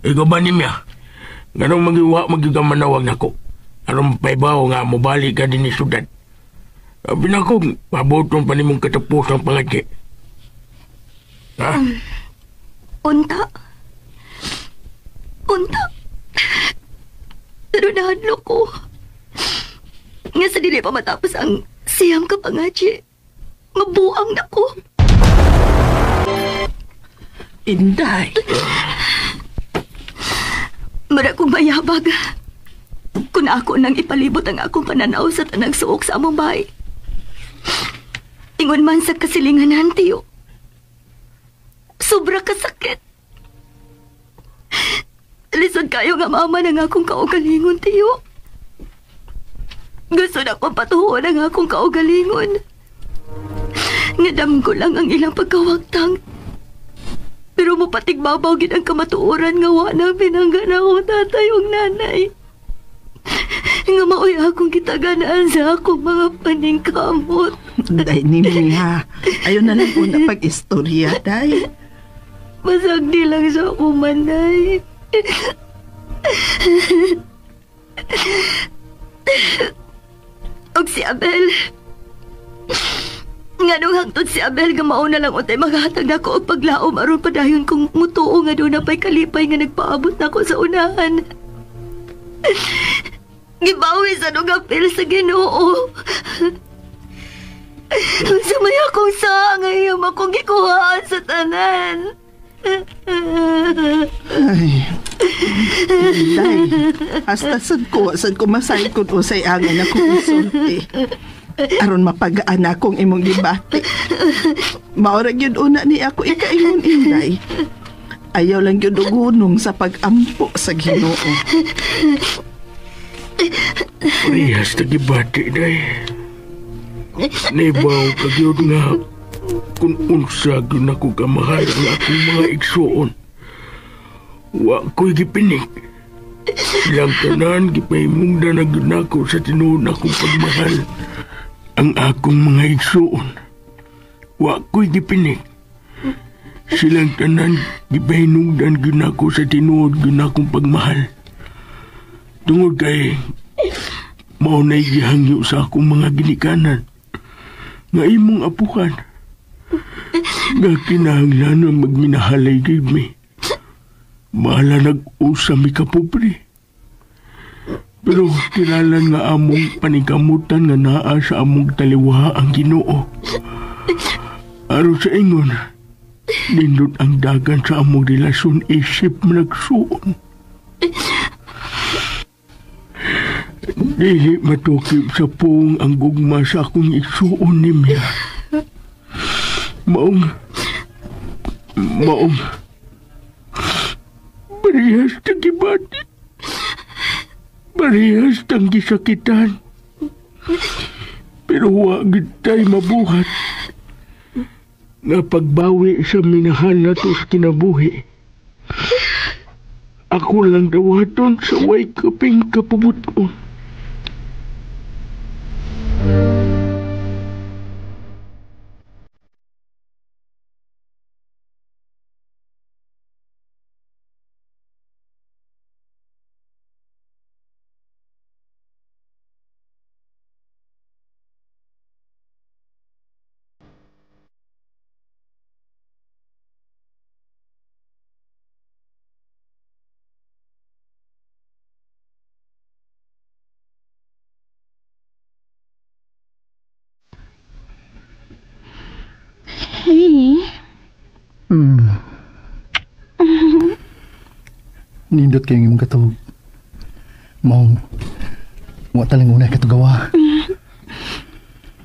Ikaw ba niya? Ganong magigang manawag na ko. Anong paibaw nga mobalik ka din ni syudad. Sabi na ko, paboton pa ni mong katapos ang pangadya. Ha? Unta. Pero nahadlo ko. Nga sa dili pa matapos ang siyam ka pangadya. Mabuang na ko. Inday. Mara kong mayabag. Kung ako nang ipalibot ang akong pananaw sa tanang suok sa among bahay. Ingon man sa kasilinganan, tiyo. Sobra kasakit. Lisod kayo nga mama ng akong kaugalingon, tiyo. Gusto na akong patuhuan ang akong kaugalingon. Ngadam ko lang ang ilang pagkawagtang. Pero mapatigbabaw gid ang kamatuoran nga wa na binanggan ako tatay ug nanay. Nga maoy akong kitaganaan sa akong mga paningkamot. Day ni Miha. Ayaw na lang po na pag-istorya, day. Masagdi lang sa akong manay. Og si Abel. Nga nung hangtod si Abel nga mauna lang untay maghatag na ko og paglaom aron padayon kong mutuo nga doon na pa'y kalipay nga nagpaabot na ko sa unahan. Gibawi sa nung apel sa Ginoo. Sumay akong sangay akong gikuhaan sa tanan. Ay, Day, hasta sad ko masayod ko usay angan ako isulti. Aron mapagaan akong imong dibati. Maurag yun una ni ako ikaingon, Inday. Ayaw lang yun ugunong sa pag-ampo sa Ginoo. Parehas tagibati, day. Naibaw ka yun nga kung unsa yun ako kamahal ang akong mga igsuon. Wa ko'y gipinig. Silang tanan, gipahimungdan na yun ako sa tinuod akong pagmahal ang akong mga igsuon. Wa ko'y gipinig. Silang tanan, gipahimungdan yun ako sa tinuod yun akong pagmahal. Tungod kay maunay gihangyo sa akong mga ginikanan nga imong apukan. Nga kinahanglan magminahalay kay me. Mahala nag-usa mi kapobre. Pero kilalan nga among panikamutan nga naa sa among taliwa ang Ginoo. Aro sa ingon, nindot ang dagan sa among relasyon isip nagsuon. Dili matukip sa pung ang gugma sa akong igsuon ni Mia. Maong parehas tagibati. Parehas tang gisakitan. Pero wag tay mabuhat. Nga pagbawi sa minahal na to sa kinabuhi. Ako lang dawaton sa way kaping kapabuton. Hey. Nindot kayo yung katog. Mong, wa talang una katugawa.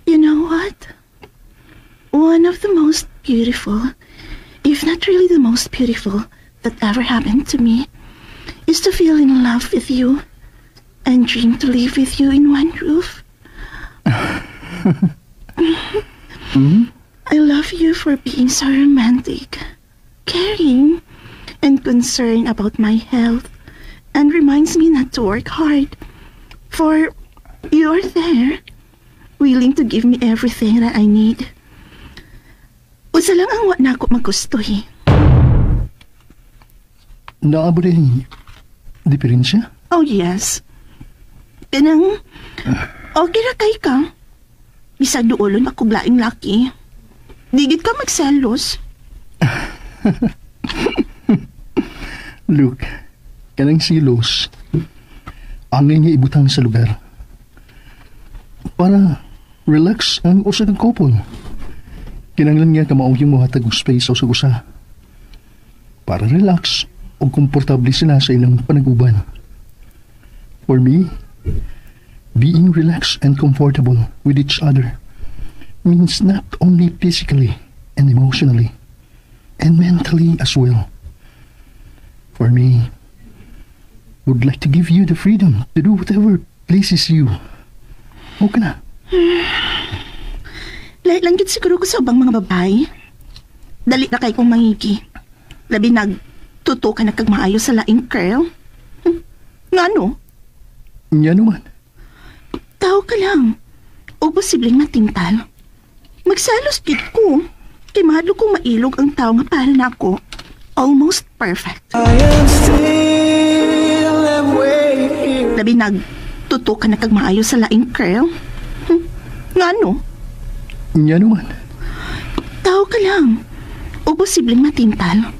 You know what? One of the most beautiful, if not really the most beautiful, that ever happened to me is to feel in love with you and dream to live with you in one roof. I love you for being so romantic, caring, and concerned about my health, and reminds me not to work hard. For you're there, willing to give me everything that I need. Usa lang ang wa na ako magusto eh. Naabo rin diferensya? Oh yes. Kanang, okay ra kay ka. Bisag duolon ako blaing laki. Digit ka magselos. Look, kanang silos, angay nga ibutang sa lugar. Para relax ang usa kang couple. Kinanglan nga kamaong yung mahatag og space o sa usa. Para relax o komportable sila sa ilang panaguban. For me, being relaxed and comfortable with each other means not only physically and emotionally, and mentally as well. For me, would like to give you the freedom to do whatever pleases you. Okay na. Lahat lang yun siguro ko sa ubang mga babae. Dali na kay kong mangigi. Labi nagtuto ka na kag maayo sa laing curl. Nga no? Nga naman. Tao ka lang. O posibleng matintal. Magsalos kit ko. Kay mahalo kong mailog ang tao nga para na ako. Almost perfect. I am still waiting. Labi nagtuto ka na kag maayo sa laing curl. Nga no? Nga naman. Tao ka lang. O posibleng matintal.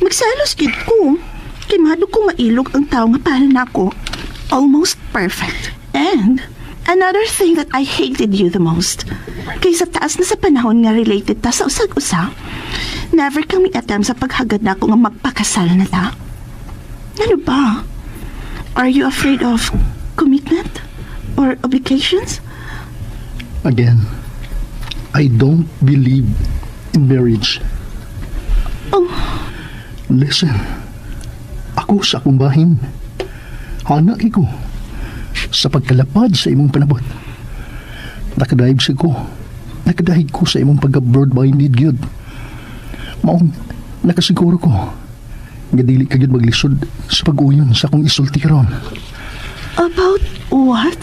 Magsalos kit ko. Kay mahalo kong mailog ang tao nga para na ako. Almost perfect. And another thing that I hated you the most, kaysa taas na sa panahon nga related ta sa usag-usa, never kami attempt sa paghagad na ako nga magpakasal na ta. Ano ba? Are you afraid of commitment or obligations? Again, I don't believe in marriage. Oh, Listen, ako sa akong bahin, hanak ko sa pagkalapad sa imong panabot. Nakadahig ko sa imong pagka-broad-minded gyud. Maong nakasiguro ko nga dili ka gyud maglisod sa pag-uyon sa akong isulti karon. about what?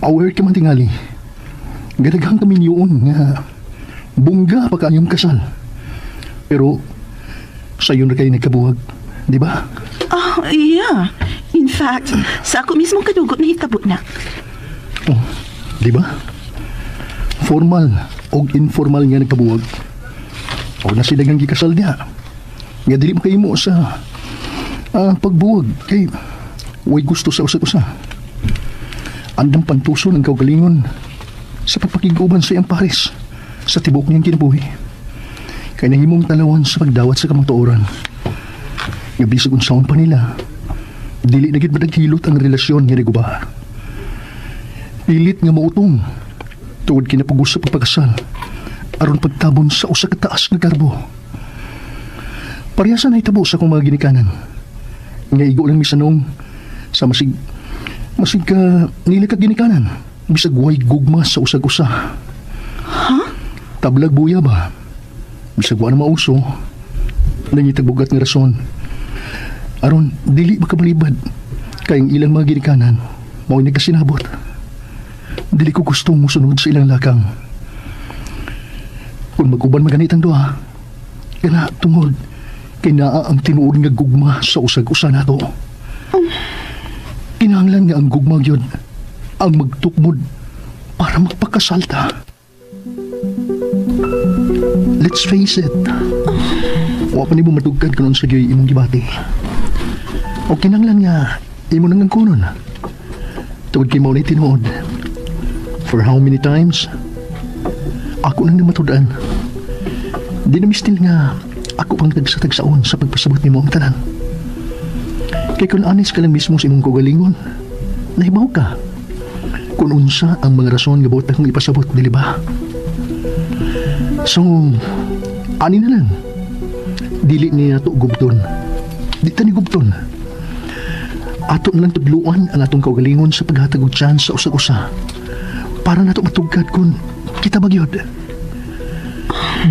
Aware ka man tingali. Gadaghang kami niyoon nga bungga pa kayong kasal. Pero sayo na kayo nagkabuhag, di ba? Oh, yeah. In fact, sa ako mismo kadugot na hitabo na. Oh, di ba? Formal o informal nga nagkabuhag. O na silagang gikasal niya. Nga dili mo kayo mo sa pagbuwag kay way gusto sa usa-usa. Andang pantuso ng kaugalingon sa pagpakiguban sa iyang pares sa tibok niyang kinabuhi. Kaya nahimong talawan sa pagdawat sa kamatuoran. Nga bisag unsaon pa nila, dili na gid madaghilot ang relasyon nga niguba. Pilit nga mautong tuwad kinapugos sa pagpakasal aron pagtabon sa usa ka taas nga garbo. Parehasa na itabo sa akong mga ginikanan. Nga igo lang misanong sa masig ka nila ka ginikanan bisag way gugma sa usag-usa. Huh? Tablag buya ba? Bisag wa na mauso nangitag bugat nga rason aron dili makabalibad kayong ilang mga ginikanan mao'y nagkasinabot. Dili ko gustong musunod sa ilang lakang. Kung mag-uban maganit ang duha, kana tungod kay naa ang tinuod nga gugma sa usag-usa nato. Kinahanglan nga ang gugma gyud ang magtukmod para magpakasalta. Let's face it, wa pa ni mo matugkad kanon sa gyoy imong gibati. O kinahanglan nga imo nang kunon. Tungod kay mao ni tinuod. For how many times? Ako nang namatudan. Di na mistil nga ako pang tagsa-tagsaon sa pagpasabot ni mo ang tanan. Kay kung honest ka lang mismo sa imong kaugalingon, nahibaw ka kung unsa ang mga rason nga buot akong ipasabot, dili ba? So, ani na lang. Dili ni nato gubton. Di ta ni gubton. Ato na lang tudluan ang atong kaugalingon sa paghatag og chance sa usag-usa para nato matugkad kung kita bagyod.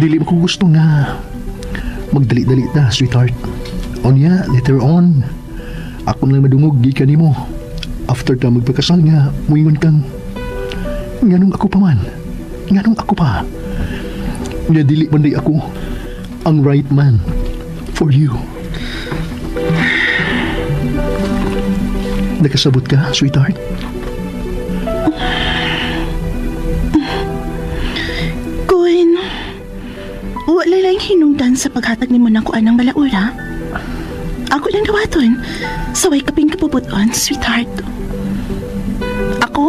Dili mo ko gusto nga magdali-dali ta, sweetheart. O niya, later on, ako na lang madungog gikan nimo. After ta magpakasal nga, muingon kang nganong ako pa man. Nganong ako pa. Nga dili banday ako ang right man for you. Nakasabot ka, sweetheart? Gwen, wala lang hinungdan sa paghatag ni mo ng kuan ng balaura. Ako lang dawaton. Saway kaping kapuputon, sweetheart. Ako,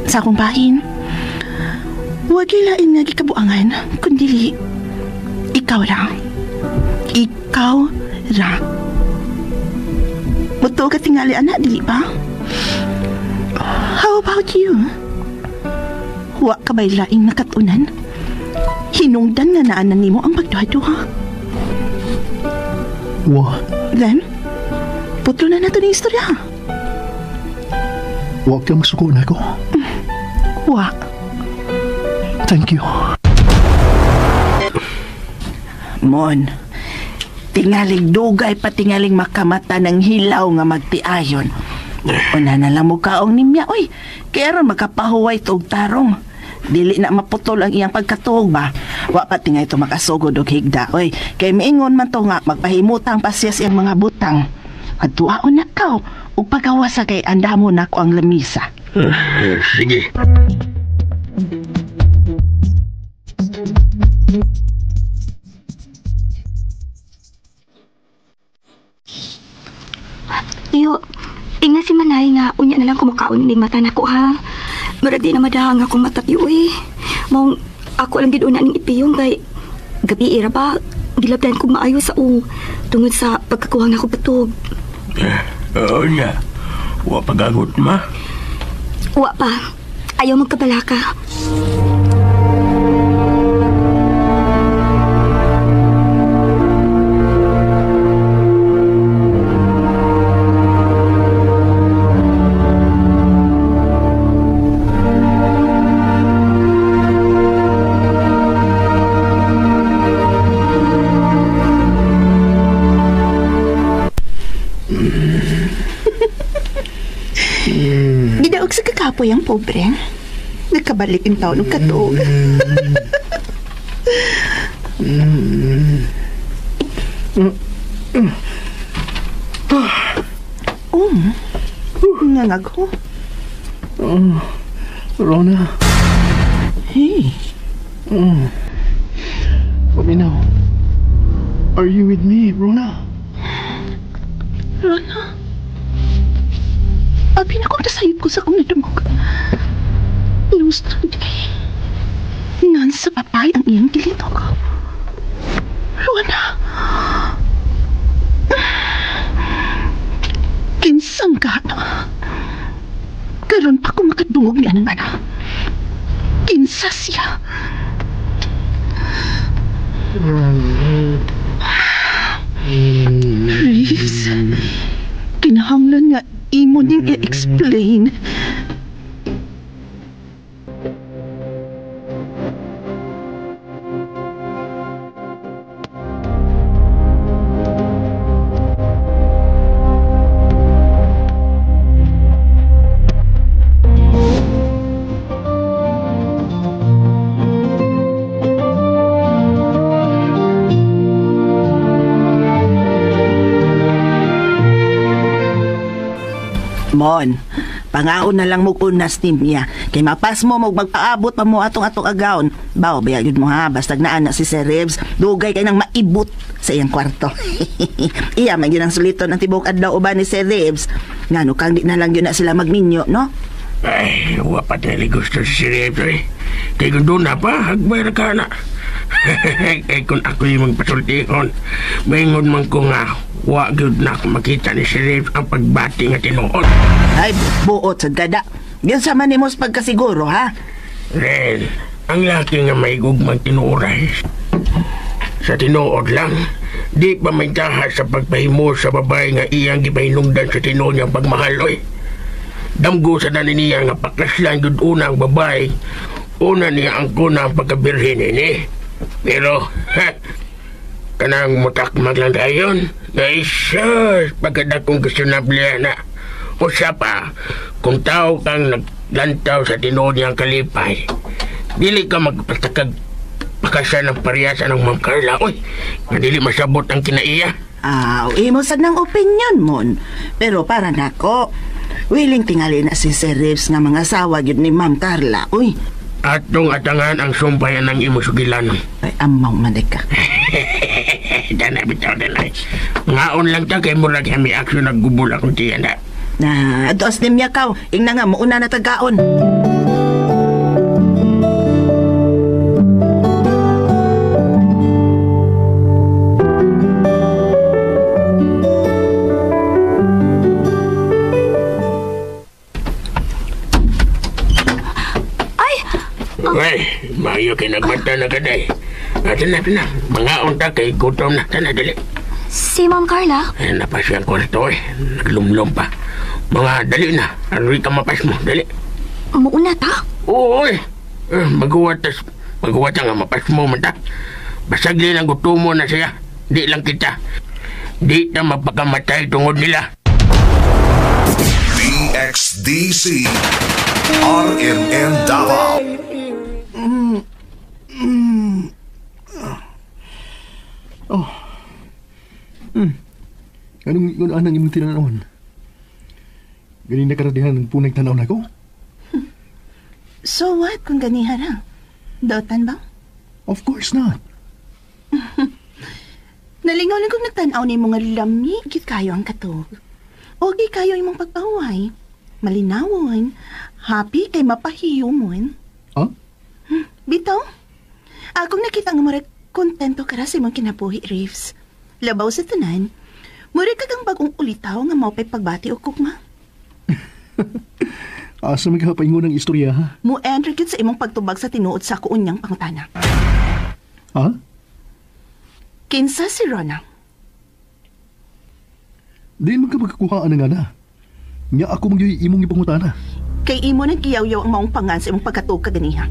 sa akong bahin, huwag ilain nga gikabuangan, kundi ikaw ra. Ikaw ra. Muto ka tingali, anak, dili ba? How about you? Huwag ka ba'y laing nakatunan? Hinungdan nga naanan nimo ang pagduha-duha. Wa. Then, putlo na nato ng istorya. Huwag kang masuko na ako. Wa. Thank you. Mon, tingaling dugay pa tingaling makamata ng hilaw nga magtiayon. Una na lang mo kaong nimya, oy. Kaya ron makapahuway tog tarong. Dili na maputol ang iyang pagkatuog ba? Wa pa tingay ito makasugod og higda, oy. Kay miingon man to nga magpahimutang pasyas iyang mga butang. Adtuaon na kaw, ug pagawasa kay andamo na ko ang lamisa. Sige. Iyo, tingnan si Manay nga unya na lang kumakaon ning mata nako ha. Mura di na madahang akong mata piyo eh. Mong ako lang gid una ning ipiyong kay gabi ira ba gilabdan ko maayo sa tungod sa pagkakuhang na ko patog. Oo niya. Wa pagagot ma. Wa pa. Ayaw magkabalaka. Gidaog sa kakapoy ang pobre. Nagkabalik ang taon ng katuog. Ngangag ho. Rona. Hey, Paminaw. Are you with me, Rona? Rona. Abi na ko nasayip ko sa kong nadamog. Inusta di kay. Ngan sa papay ang iyang gilinog. Rona. Kinsang ka. Karon pa ko makadungog niya ng ana. Kinsa siya. Reeves, kinahanglan nga imo ning i-explain. Mon, pangaon na lang mo unas niya. Kay mapas mo magpaabot pa mo atong agawon. Bawo bayagid mo ha, basta naa si Sir Reeves, dugay kay nang maibot sa iyang kwarto. Iya man gyud ang suliton ang tibok adlaw uban ni Sir Reeves. Ngano kang di na lang yun na sila magminyo, no? Ay, wapat na gusto si Reeves eh. Kaya kung doon na pa, hagbayar ka na. Kaya kung ako yung magpasultihon, maingon man ko nga, wag yun na ako makita ni si Reeves ang pagbati nga tinuod. Ay, buot sa dada. Yan sa manimos pagkasiguro, ha? Ren, ang laki nga may gugmang tinuoray. Sa tinuod lang, di pa may tahas sa pagpahimo sa babae nga iyang gipahinungdan sa tinuod niyang pagmahaloy. Damgo sa niya nga pakaslan yun unang babae, una niya ang kunang pagkabirhin ini. Pero, kanang mutakmag lang dayon, na isas, pagkadakong gusto na na. O siya pa, kung tao kang naglantaw sa tinuod niyang kalipay, dili ka magpatakag pakasan ng pariyasan ng Ma'am Carla. Uy, dili masabot ang kinaiya. Imo sad ng opinion mon. Pero para nako, willing tingali na si Sir Reeves nga mga asawa gyud ni Ma'am Carla. Uy, atong atangan ang sumpayan ng imo sugilan. ay amaw man ka. Dana bitaw dalay. Ngaon lang ta kay murag kami aksyon naggubol akong tiyan na. Na, ados ni Miyakaw, ingna nga mauna na tagaon. Ay, mayo kay nagmata na kaday. Tanan, mga unta kay gutom na. Tanan, dali. Si Ma'am Carla? Ay, napas yung kwarto eh. Naglumlum pa. Mga dali na. Aroy ka mapas mo, dali. Muuna ta? Oo eh. Magawa nga mapas mo man ta. Basagli ng gutumo na siya. Di lang kita. Di na mapakamatay tungod nila. DXDC RMN Davao. Anong anang imong tinanawan? Ganin na karadihan ng punay tanaw na ko? So what kung ganihan ha? Dotan ba? Of course not. Nalingaw lang kung nagtanaw ni mga lami, git kayo ang katog. O gi kayo imong pagpahuway. Malinawon. Happy kay mapahiyo mo. Huh? Bitaw? Akong nakita nga marat kontento ka ra sa imong kinabuhi, Reeves. Labaw sa tanan, muri ka kang bagong ulitaw nga maupay pagbati o kukma. Asa may kapaingon ng istorya, ha? Mo enrigid sa imong pagtubag sa tinuod sa kuunyang pangutana. Ha? Kinsa si Rona? Di man ka magkakuhaan nga na. Nga ako magyoy imong ipangutana. Kay imo nang kiyaw-yaw ang maong pangan sa imong pagkatuog ka ganiha.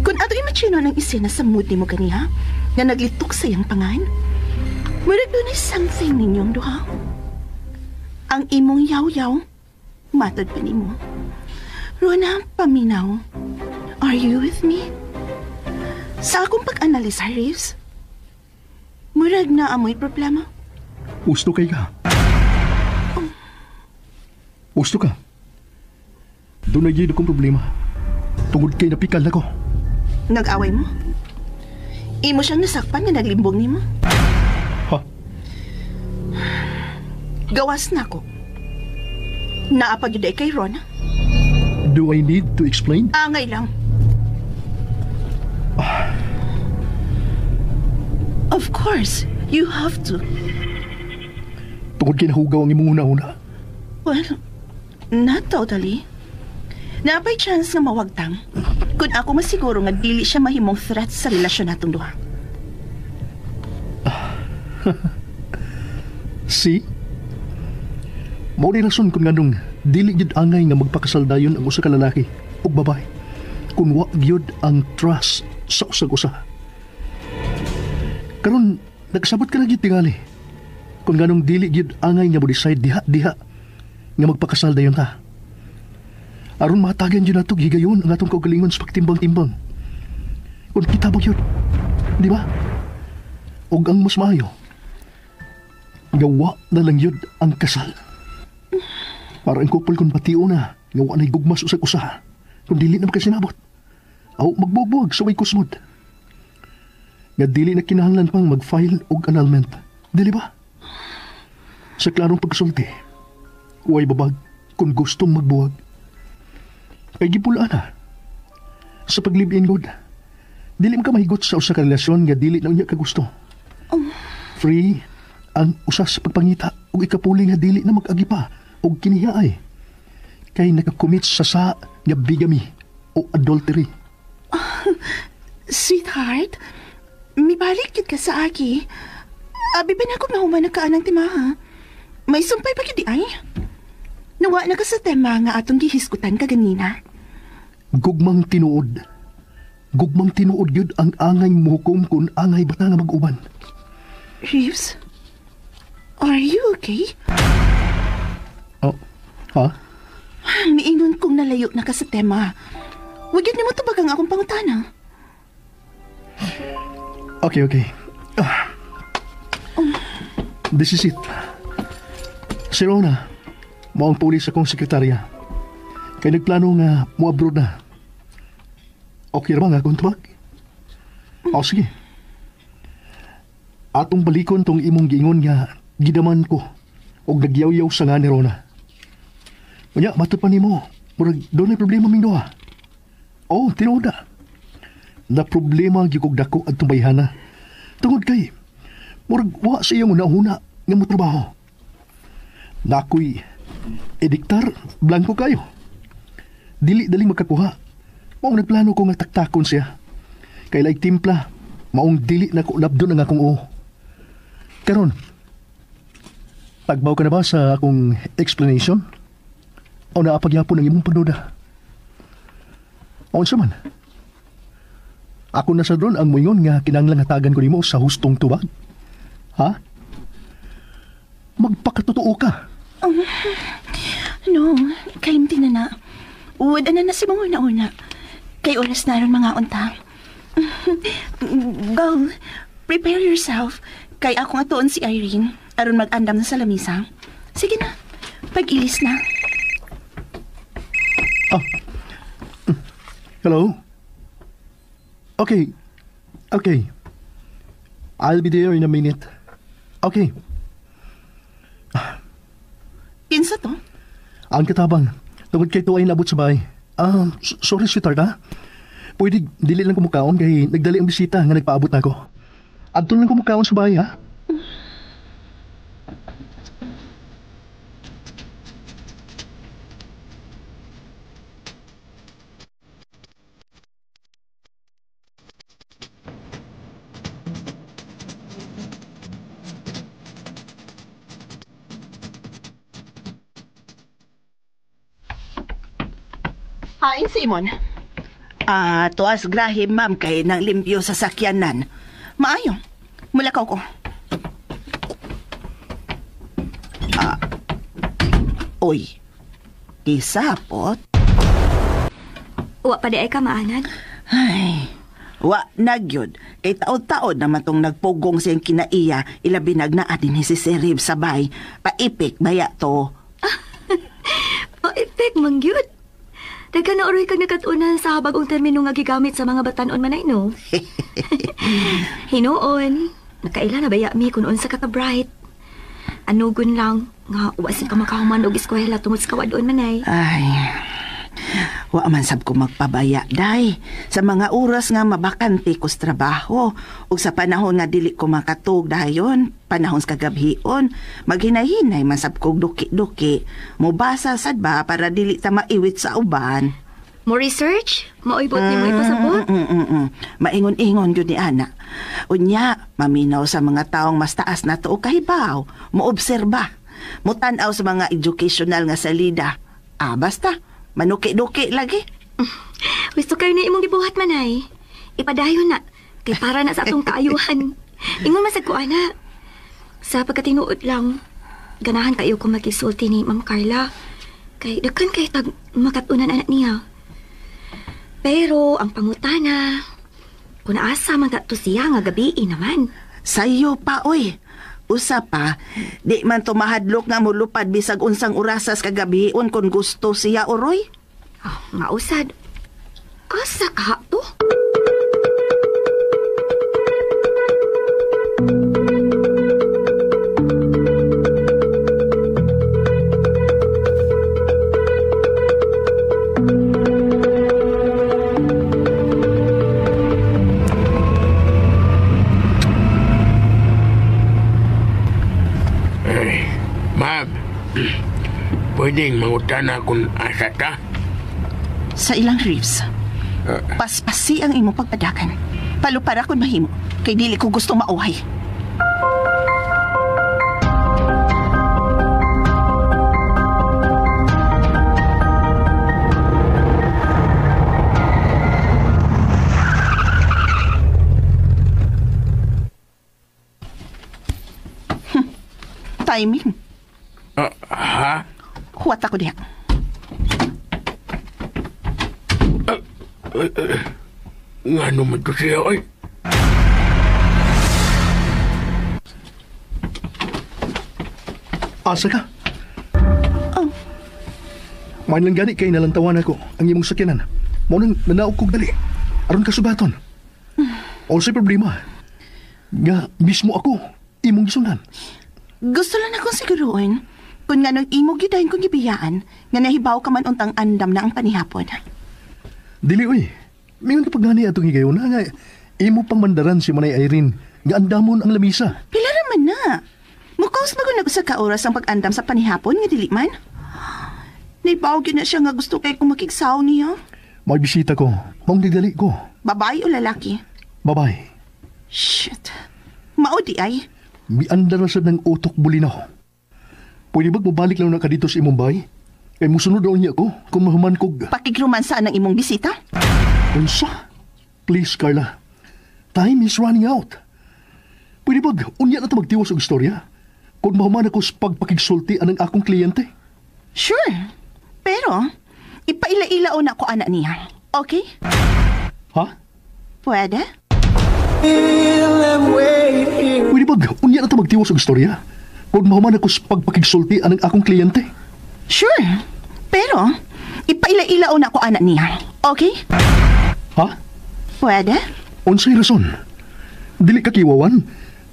Kung ato imagino ng isena sa mood ni mo ganiha, nga naglitok sa iyang pangan, murag doon ay something ninyong duha. Ang imong yaw-yaw, matod pa nimo. Rona, paminaw, are you with me? Sa akong pag-analisa, Reeves, murag na amoy problema. Gusto kay ka. Gusto ka. Doon na yun akong problema. Tungod kay napikal na ko. Nag-away mo? Imo siyang nasakpan nga naglimbong nimo? Ha? Gawas na ko. Naapag yun kay Rona? Do I need to explain? Angay lang. Of course, you have to. Tungod kay nahugaw ang imong una-una. Well, not totally. Napay chance nga mawagtang kung ako masiguro nga dili siya mahimong threat sa relasyon natong duha. See? Mao ni rason kung nganong dili gyud angay nga magpakasaldayon ang usa ka lalaki ug babae kung wa gyud ang trust sa usag-usa. Karon nagsabot ka na gyud tingali kung nganong dili gyud angay nga mo decide diha nga magpakasaldayon ta. Aron matagan yun nato gigayon ang atong kaugalingon sa pagtimbang-timbang. Kung kita ba yun, di ba? O ang mas maayo, gawa na lang yun ang kasal. Para ang couple kung patio na, gawa na'y gugmas usag-usa, kung dili na makasinabot. Aw magbubuwag sa way kusmod. Nga dili na kinahanglan pang mag-file og annulment, dili ba? Sa klarong pagsulti, huwag babag kung gustong magbuwag. Kay gipulaan na. Sa pag-live-in good, dili man ka mahigot sa usa ka relasyon nga dili na unya ka gusto. Free ang usa sa pagpangita ug ikapuli nga dili na mag-agi pa og kinihaay. Kay nakakommit sa nga bigamy o adultery. Sweetheart, mibalik yun ka sa aki. Abi ba na ako mahuman na kaanang timaha? May sumpay pa yun di ay? Nawa na ka sa tema nga atong gihiskutan ka ganina. Gugmang tinuod. Gugmang tinuod yun ang angay muhukom kung angay bata nga mag-uban. Reeves, are you okay? Oh, ha? Miingon kong nalayo na ka sa tema. Huwag yun ni mo tabagang akong pangutana. Okay. This is it. Si Rona, mo ang pulis akong sekretarya. Kaya nagplano nga mo abroad na. Okay ra ba nga akong tubag? O sige. Atong balikon tong imong giingon nga gidaman ko og nagyaw-yaw sa nga ni Rona. Unya, matod pa nimo. Murag doon ay problema ming duha. Oh, tinuod na. Na problema gikog dako at tumbayhana. Tungod kay, murag wa sa iyong una-una nga mo trabaho. Nakoy ediktar, blanco kayo. Dili daling magkakuha. Maong nagplano ko nga taktakon siya. Kay like timpla, maong dili na ko labdon ang akong o. Karon, tagbaw ka na ba sa akong explanation? O naapagyapon ang imong pagduda? O sa man? Ako na sa doon ang muingon nga kinanglang hatagan ko nimo sa hustong tubag. Ha? Magpakatotoo ka. No, kalimti na na. Uwad na si mga una-una. Kay oras na ron mga unta. Go, prepare yourself. Kay ako nga tuon si Irene. Aron mag-andam na sa lamisa. Sige na, pag-ilis na. Hello? Okay. I'll be there in a minute. Okay. Kinsa to? Ang katabang. Tungod kay tuway nabot sa bahay. Sorry sweetheart ha. Pwede dili lang kumukaon kay nagdali ang bisita nga nagpaabot na ako. Adto lang ko makaon sa bahay, ha? Hain, Simon. Tuas grahe, ma'am, kay nang limpyo sa sakyanan. Maayo. Mulakaw ko. Oy. Kisapot. Wa pa di ay ka maanan. Ay. Wa nagyod. Kay taod-taod naman tong nagpugong siyang kinaiya, ilabi nagnaadin si Serib sabay. Paipik baya to. Paipik, mangyud. Daga na oroy kag nakatunan sa bagong termino nga gigamit sa mga batanon manay, no? Hinuon. Nakaila na baya mi kung unsa ka ka-bright. Anugon lang nga wasi ka makahuman og eskwela tungod sa kawadon manay. Ay. Wa man sab ko magpabaya, day. Sa mga oras nga mabakante ko sa trabaho. Ug sa panahon nga dili ko makatug dayon, panahon sa kagabhion, maghinay-hinay man sab kog duki-duki. Mubasa sad ba para dili ta maiwit sa uban. Mo research? Maoybot ni mo ipasabot? Maingon-ingon yun ni Ana. Unya, maminaw sa mga taong mas taas na to o kahibaw. Moobserba. Mutanaw sa mga educational nga salida. Basta, manuki-duki lagi. Gusto kayo na imong gibuhat manay. Ipadayon na. Kay para na sa atong kaayuhan. Ingon masag ko, Ana. Sa pagkatinuod lang, ganahan kayo kung makisulti ni Ma'am Carla. Kay dakan kay tag makatunan anak niya. Pero ang pangutana, kung asa man to siya nga gabi naman. Sayo pa, oy. Usa pa, di man to mahadlok nga mulupad bisag unsang urasas kagabion kung gusto siya, oroy. Mausad. Asa ka to? Pwedeng mangutana kung asa ta? Sa ilang reefs. Paspasi ang imong pagpadakan. Palupara kung mahimo. Kay dili ko gusto mauhay. Timing. Ha? Huwat ako diha. Nga naman to siya, oy. Asa ka? Main lang gani kay nalantawan ako ang imong sakyanan. Mao nang nanaog kog dali. Aron kasubaton. O sa problema. Nga mismo ako imong gisundan. Gusto lang akong siguruin kung nga nang imo gidayon kong gibiyaan nga nahibaw ka man untang andam na ang panihapon. Dili oy. Mingon ka paggani atong higayon nga imo pang mandaran si Manay Irene nga andamon ang lamisa. Pila raman na. Mukaos ba kung nag-usa ka oras ang pag-andam sa panihapon nga dili man? Nahibaw gyud na siya nga gusto kay kung makigsaw niya. May bisita ko. Maong didali ko. Babae o lalaki? Babae. Shit. Maudi ay. Miandar na sa ng utok bulinaw. Pwede ba't mabalik lang na ka dito sa imong bahay? Kaya musunod daw niya ako kung mahuman kog... Pakigrumansaan ang imong bisita? Unsa? Please, Carla. Time is running out. Pwede ba't unya na ito magtiwas ang istorya? Kung mahuman ako sa pagpakigsulti ang akong kliyente? Sure. Pero, ipaila-ilao na ako anak niya. Okay? Ha? Pwede? Pwede ba't unya na ito magtiwas ang istorya? Kung mahuman ako sa pagpakigsulti ang akong kliyente? Sure. Pero, ipaila-ilao na ako anak niya. Okay? Ha? Pwede? Unsay rason? Dili ka kiwawan?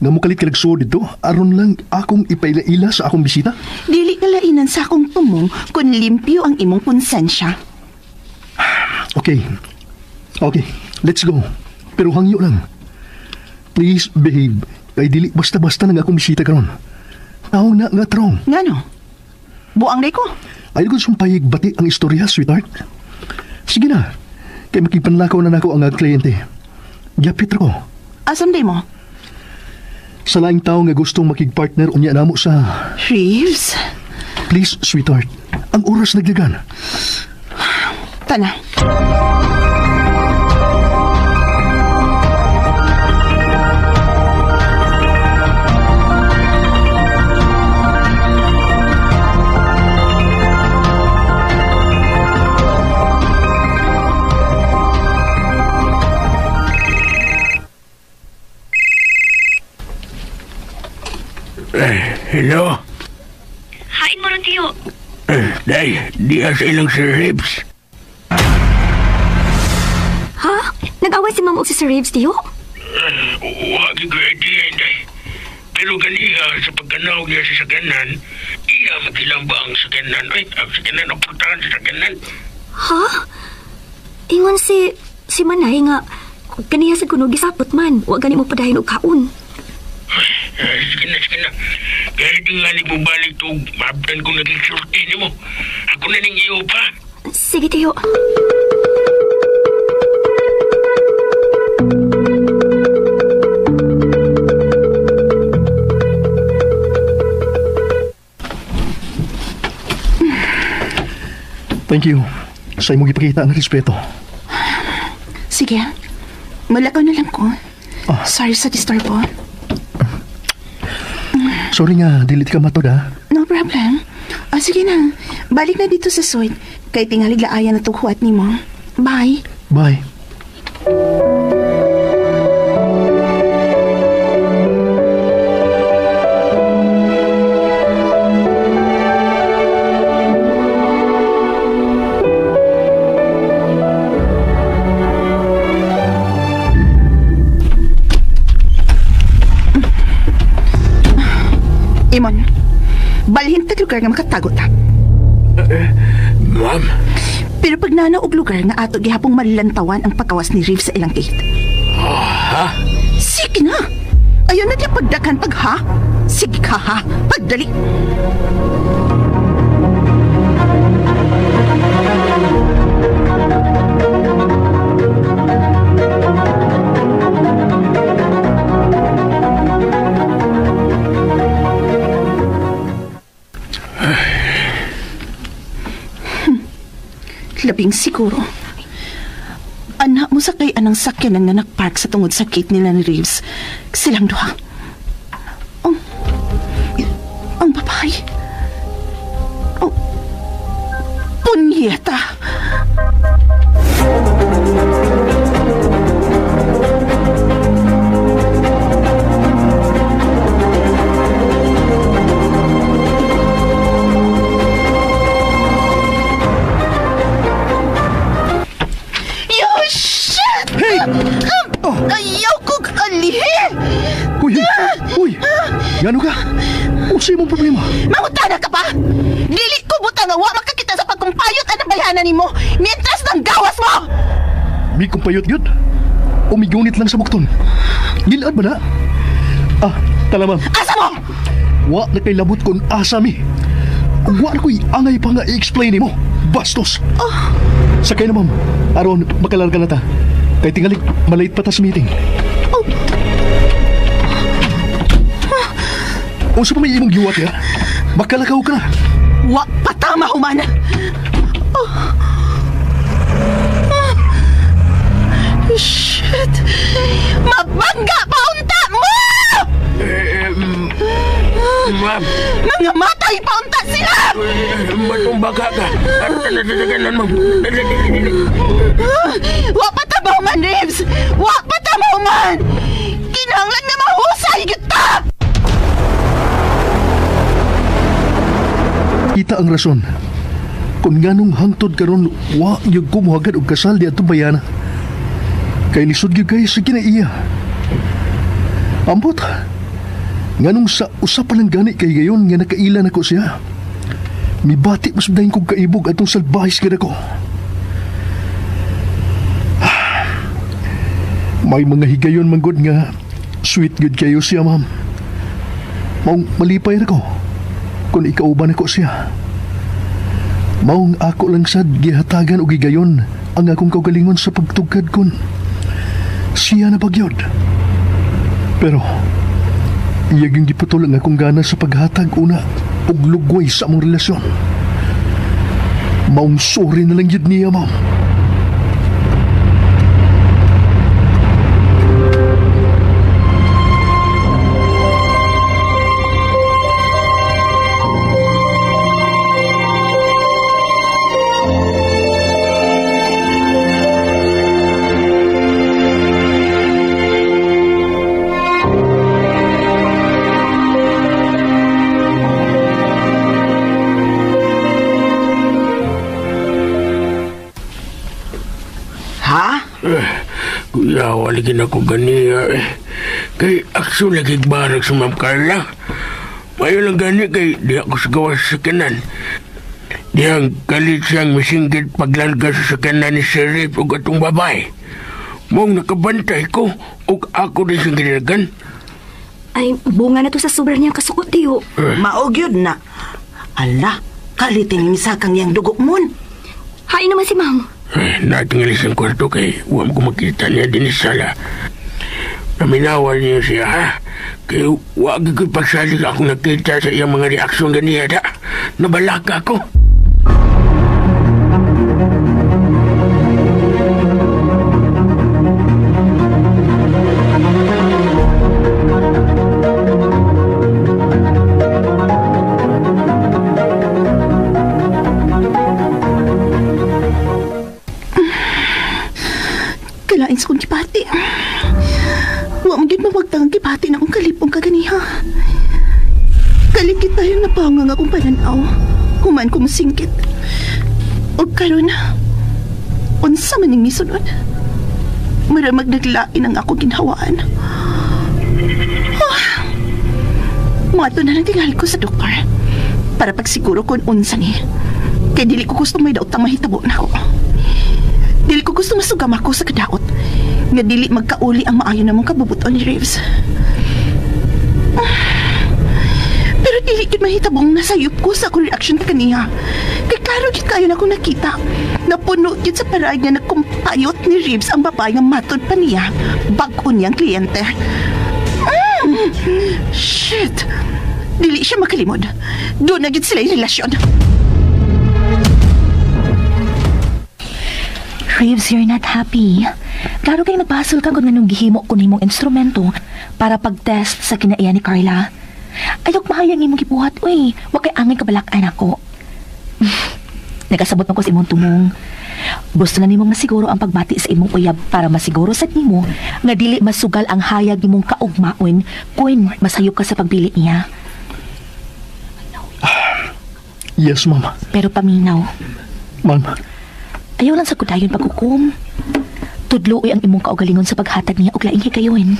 Nga mo kalit kalagsuod dito, aron lang akong ipaila-ila sa akong bisita? Dili kalainan sa akong tumong kung limpyo ang imong konsensya. Okay. Okay, let's go. Pero hangyo lang. Please, babe. Kay dili basta-basta nang akong bisita karon. Tawag na nga trong. Ngano? Buang day ko. Ay ko sumpayig bati ang istorya, sweetheart. Sige na. Kay makipanlakaw na nako ang kliyente. Yapit ko. Asam day mo? Sa laing tao nga gustong makigpartner unya namo sa... Reeves? Please, sweetheart. Ang oras nagdagan. Tana. Hello? Hain mo rin, tiyo. Day, di sa ilang Sir Reeves. Ha? Nag-away si Ma'am og si Sir Reeves, tiyo? Huwag ko idea, Day. Pero ganiha sa pagkanaw niya sa saganan, iya magilamba ang saganan. Ay, ang saganan ang putaran sa saganan. Ha? Ingon si Manay nga, kaniya sa kuno gisapot man, wa gani mo padahin og kaon. Sige na. Kaya di nga mo balik to, maabdan ko naging surti ni mo. Ako na ning iyo pa. Sige, tiyo. Thank you. Sa imong ipakita ang respeto. Sige. Malakaw na lang ko. Sorry sa disturbo. Sorry nga, dilit ka matod ha. No problem. Sige na. Balik na dito sa suite. Kay tingalig laayan na tuhuat ni mo. Bye. Bye. Imon, balhin tag lugar nga makatagot ta. Ma'am? Pero pag nanaw og lugar nga ato gihapong malilantawan ang pagkawas ni Reeves sa ilang gate. Ha? Sige na. Ayaw na diya pagdaghan pag ha. Sige ka ha. Pagdali. Labing siguro. Anak mo sakay anang sakyanan nga nagpark sa tungod sa gate nila ni Reeves. Silang duha. Ang babae. Oh, punyeta. Ayaw kong alihin! Uy! Gano ka? Usa imong problema? Mangutana ka pa! Dili ko buta nga wa makakita sa pagkumpayot at bayanan nimo mientras nang gawas mo! May kumpayot yun? O may gunit lang sa bukton? Gilad ba na? Tala ma'am. Asa mo? Wa na kay labot kon asa mi. Wa na ko'y angay pa nga i-explain mo. Bastos! Sakay na ma'am. Aron, makalarga na ta. Kay tingali, malait pa ta sa meeting. O sa pa may imong giwat ya? Makalakaw ka na. Wa patama humana. Shit! Mabangga pa unta mo! Ma'am. Mga matay pa unta sila! Matumbaga ka. At nasasaganan mo. Wa patama human, Reeves! Wa patama human! Kinahanglan nga mahusay kita! Kita ang rason. Kung nganong hangtod karon wa yung kumuhagad og kasal di atong bayana. Kay lisod gyud kay sa kinaiya. Ambot. Nganong sa usapan ng gani kay gayon nga nakailan ako siya. Mibati mas dahin kong kaibog atong salbahis ka ko. May mga higayon manggod nga Sweet good kayo siya, ma'am. Maong malipay na ko kung ikauban ako siya. Maong ako lang sad gihatagan o gigayon ang akong kaugalingon sa pagtugkad kon. Siya na bagyod. Pero, iyaging giputol ang akong gana sa paghatag una og lugway sa among relasyon. Maong sorry na lang yun niya, ma'am. Kuya, waligin ako ganiya eh. Kay aksyon lagi barag sa Ma'am Carla. Mayo lang gani kay di ako sa gawa sa kanan. Diyang kalit siyang masinggit paglalga sa kanan ni Sheriff o atong babae. Mong nakabantay ko o ako din siyang giniragan. Ay, bunga na to sa sobra niyang kasukot, tiyo. Maugyod na. Ala, kalitin yung sakang yang dugok mon. Hain naman si ma'am. Natingalis ang kwarto kay huwag ko makita niya din sa sala. Naminawal niya siya, ha? Kaya huwag ko pagsali ako nakita sa iyang mga reaksyon ganiya, da. Nabalaka ako. Kalains kong kipati. Wa mo gid mawagtang kipati na akong kalipong kaganiha. Kalikit tayo na pangang akong pananaw. Human ko masingkit. O karon, unsa man ning misunod? Maramag naglain ang ako ginhawaan. Mato na lang tingali ko sa doktor para pagsiguro kung unsa ni. Kaya dili ko gusto may daotang mahitabo na ako. Dili ko gusto masugam ako sa kadaot nga dili magkauli ang maayo namang kabubuton ni Reeves. Pero dili yun mahitabong nasayop ko sa akong reaksyon ka kaniya. Kay klaro yun kayo na akong nakita. Napuno yun sa paraan nga nagkumpayot ni Reeves ang babae nga matod pa niya bago niyang kliyente. Shit! Dili siya makalimod. Doon na yun sila yung relasyon. Reeves, you're not happy. Klaro kayo nagpahasol ka kung anong gihimo ko nimong instrumento para pag-test sa kinaiya ni Carla. Ayok mahayang imong gibuhat, uy. Huwag kay angin kabalakan ako. Nagkasabot ko sa imong tumong. Gusto na nimong masiguro ang pagbati sa imong uyab para masiguro sa nimo nga dili masugal ang hayag nimong kaugmaon kung masayop ka sa pagpili niya. Yes, ma'am. Pero paminaw. Ma'am. Ayaw lang sa kudayon pagkukum. Tudlooy ang imong kaugalingon sa paghatag niya og laing hikayon.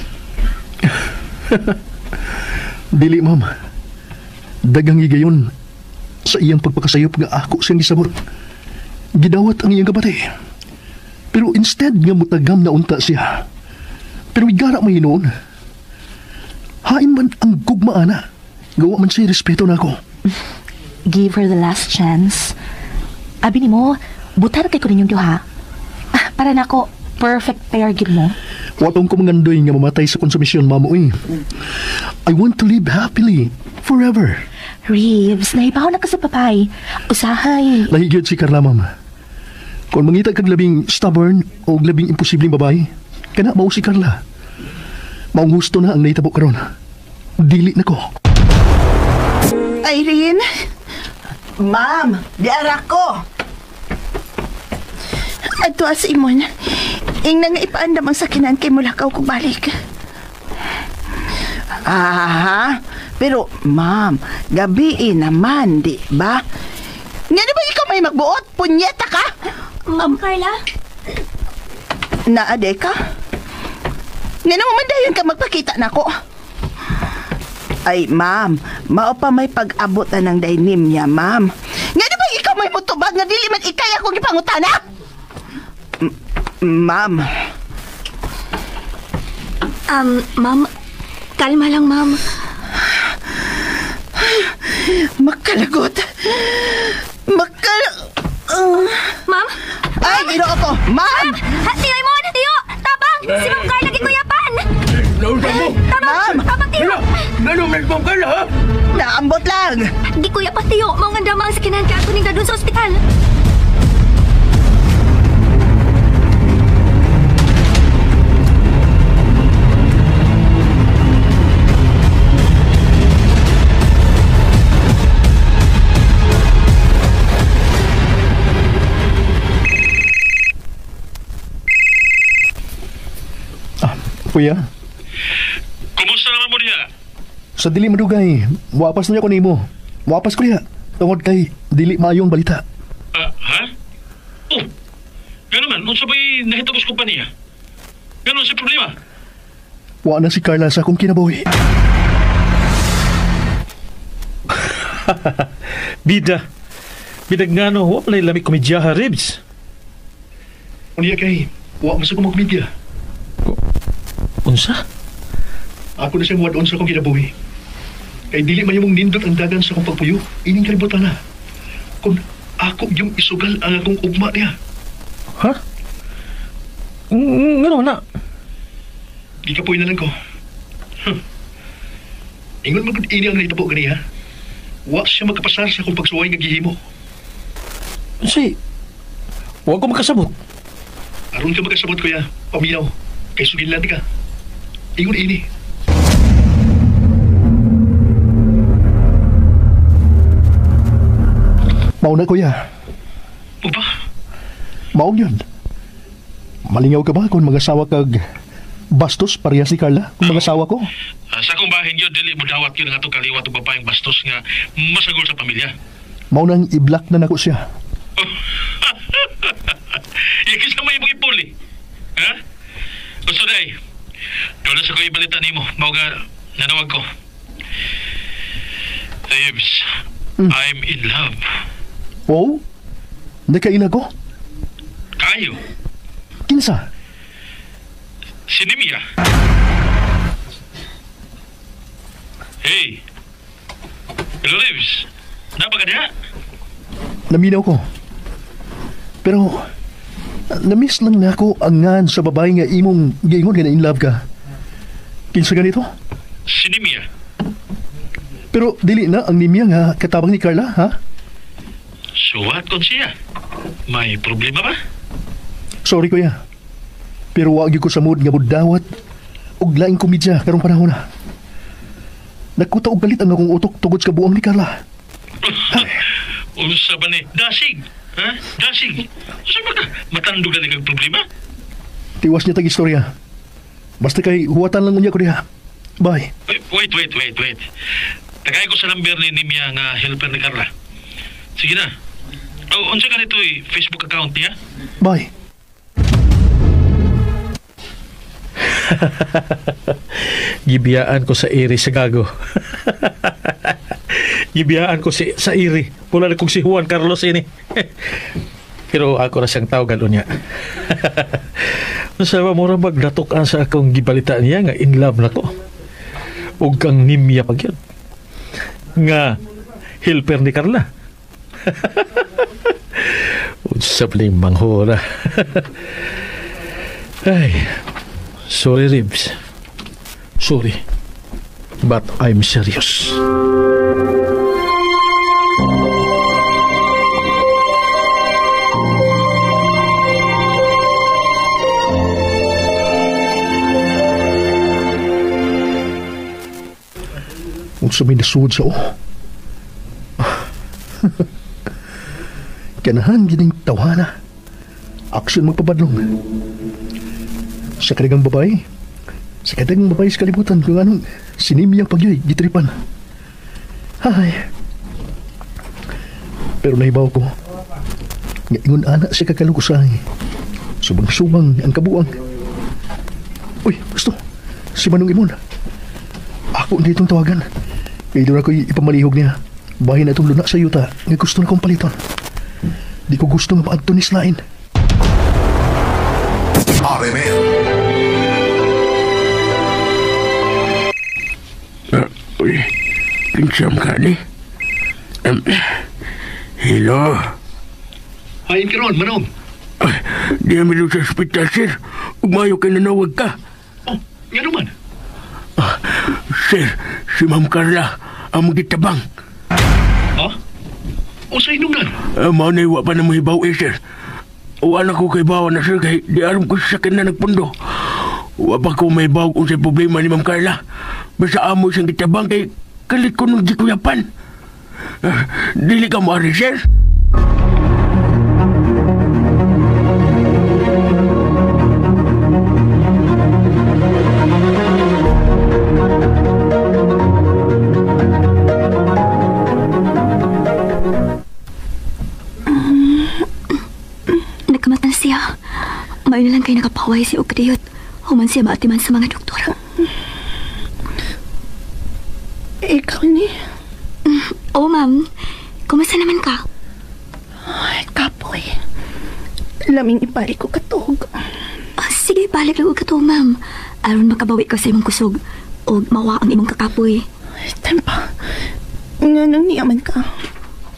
Dili, ma'am. Dagang higayon sa iyang pagpakasayop nga ako siyang gisabot. Gidawat ang iyang kabati. Pero instead nga mutagam na unta siya. Pero igara may hinoon. Hain man ang gugmaana. Gawa man siya respeto na ako. Give her the last chance. Abi ni mo, butar kay ko ninyong duha. Para na ako, perfect pair gid mo. Watong ko mangandoy nga mamatay sa konsumisyon, mamoy. I want to live happily, forever. Reeves, nahibaw na ka sa papay. Usahay. Nahigyod si Carla, ma'am. Kung mangita kag labing stubborn o labing imposibleng babae, kana mao si Carla. Maong gusto na ang naitabo karon. Dili na ko. Irene? Ma'am, diara ko. Ato as imon. Ing na nga ipaandam ang sakinan kay mulakaw ko balik. Pero ma'am, gabi naman, di ba? Nga di ba ikaw may magbuot? Punyeta ka? Ma'am Carla? Naade ka? Nga naman mandayon ka magpakita na ko. Ay, ma'am, mao pa may pag-abutan ng dainim niya, ma'am. Nga di ba ikaw may mutubag nga dili man ikay akong ipangutana? Ma'am. Ma'am, Kalma lang, ma'am. Makalagot. Ma'am? Ay, ino ako! Ma'am! Tiyo, Imon! Tiyo! Tabang! Si Ma'am Carla gikuyapan! Nausa mo! Ma'am! Tabang, Tiyo! Ganun may Ma'am Carla, ha? Naambot lang! Gikuyapan, Tiyo! Mga drama ang sakinan ka ako nila dun sa ospital. Kuya, Kumusta naman mo diha? sa dili madugay, wapas na niya ko nimo. Wapas kuya, tungod kay dili maayong balita. Ha? Oh, gano'n man, unsa ba'y nahitagos kompanya? Gano'n si problema? Wa na si Carla sa akong kinabuhi. Bida. Bidag nga no, wala pala lamig komedya ha, Ribs. Unya kay, wa man sa kong magmedia. Unsa? Ako na siyang wadon sa akong kinabuhi. Kay dili man yung nindot ang dagan sa akong pagpuyo, ining kalibutan na. Kung ako yung isugal ang akong ugma niya. Ha? Gano'n na? Gikapoy na lang ko. Ingon mo ini ang nahitabo ganiya. Wa siya magkapasar sa akong pagsuway nga gihimo. Si, huwag ko makasabot. Aron ka magkasabot kuya, paminaw. Kay sugilan ka. Ingon ini. Mauna kuya. Upa? Maong yun. Malingaw ka ba kung mag-asawa kag bastos parehas ni Carla kung mag-asawa ko? Sa akong bahin yun, dili mo dawat yun nga itong kaliwat o babaeng bastos nga masagol sa pamilya. Maunang i-block na nako siya. Ikis na may ibang ipuli. Ha? Gusto day, doon na sa ko ibalita ni mo. Mau nga nanawag ko. Ribs, I'm in love. Oh? Nakaila ko? Kayo? Kinsa? Si Nimia. Hey. Hello, Ribs. Napaka diha? Naminaw ko. Pero, na-miss lang na ako ang ngan sa babae nga imong giingon nga na in love ka. Kinsa ganito? Si Nimia. Pero dili na ang nimya nga katabang ni Carla, ha? Suwat kon siya. May problema ba? Sorry kuya. Pero wag ko sa mood nga budawat og laing komedya karong panahon na. Nagkuta og galit ang akong utok tungod sa buang ni Carla. Unsa ba ni? Dasig. Ha? Dasig. Unsa ba ka? Matandog na kang problema? Tiwas niya tag istorya. Basta kay huwatan lang niya ko diha. Bye. Wait. Tagay ko sa number ni Nimia nga helper ni Carla. Sige na. Oh, unsa ka nito Facebook account niya? Bye. Gibiyaan ko sa Iri sa gago. Gibiyaan ko sa Iri. Wala na kong si Juan Carlos ini. Pero ako na siyang tawagan niya. Sa mura magdatukan sa akong gibalita niya nga in love na ko. Ug kang Nimia pag yun. Nga helper ni Carla. Unsa pling manghora. Ay, sorry Ribs. Sorry. But I'm serious. Unsa may nasuod sa Kanahan gining tawhana. Aksyon magpabadlong. Sa kadagang babae. Sa kadagang babae sa kalibutan kung anong sinimiyang pagyoy, gitripan. Hay. Pero nahibaw ko. Nga ingon anak siya kakalukusay. Subang-subang ang kabuang. Uy, gusto. Si Manong Imon. Ako hindi itong tawagan. Kaya doon ako ipamalihog niya. Bahin na itong luna sa yuta nga gusto na kong paliton. Di ko gusto nga maadto ni Slain. Uy, kinsam ka ni? Hello? Hain ka ron, Manong. Di kami doon sa hospital, sir. Umayo ka nanawag ka. Oh, nga naman. Sir, si Ma'am Carla ang magitabang. Ha? O sa inunan? Maunay wa pa na mahibaw sir. Wala ko kay bawa na sir kay di alam ko sa sakin na nagpundo. Wa pa ko mahibaw kung sa problema ni Ma'am Carla. Basta amo siyang gitabang kay kalit ko nung di kuyapan. Dili ka mo ari sir. Nagkamatan siya. May na lang kayo nakapaway si Ogdayot. Human siya maatiman sa mga doktor. Ikaw ni? Oo, ma'am. Kumusta naman ka? Ay, kapoy. Laming ibalik ko katog. Sige, balik lang ka to, ma'am. Aron makabawi ka sa imong kusog. O mawa ang imong kakapoy. Tempa, nga nang niyaman ka.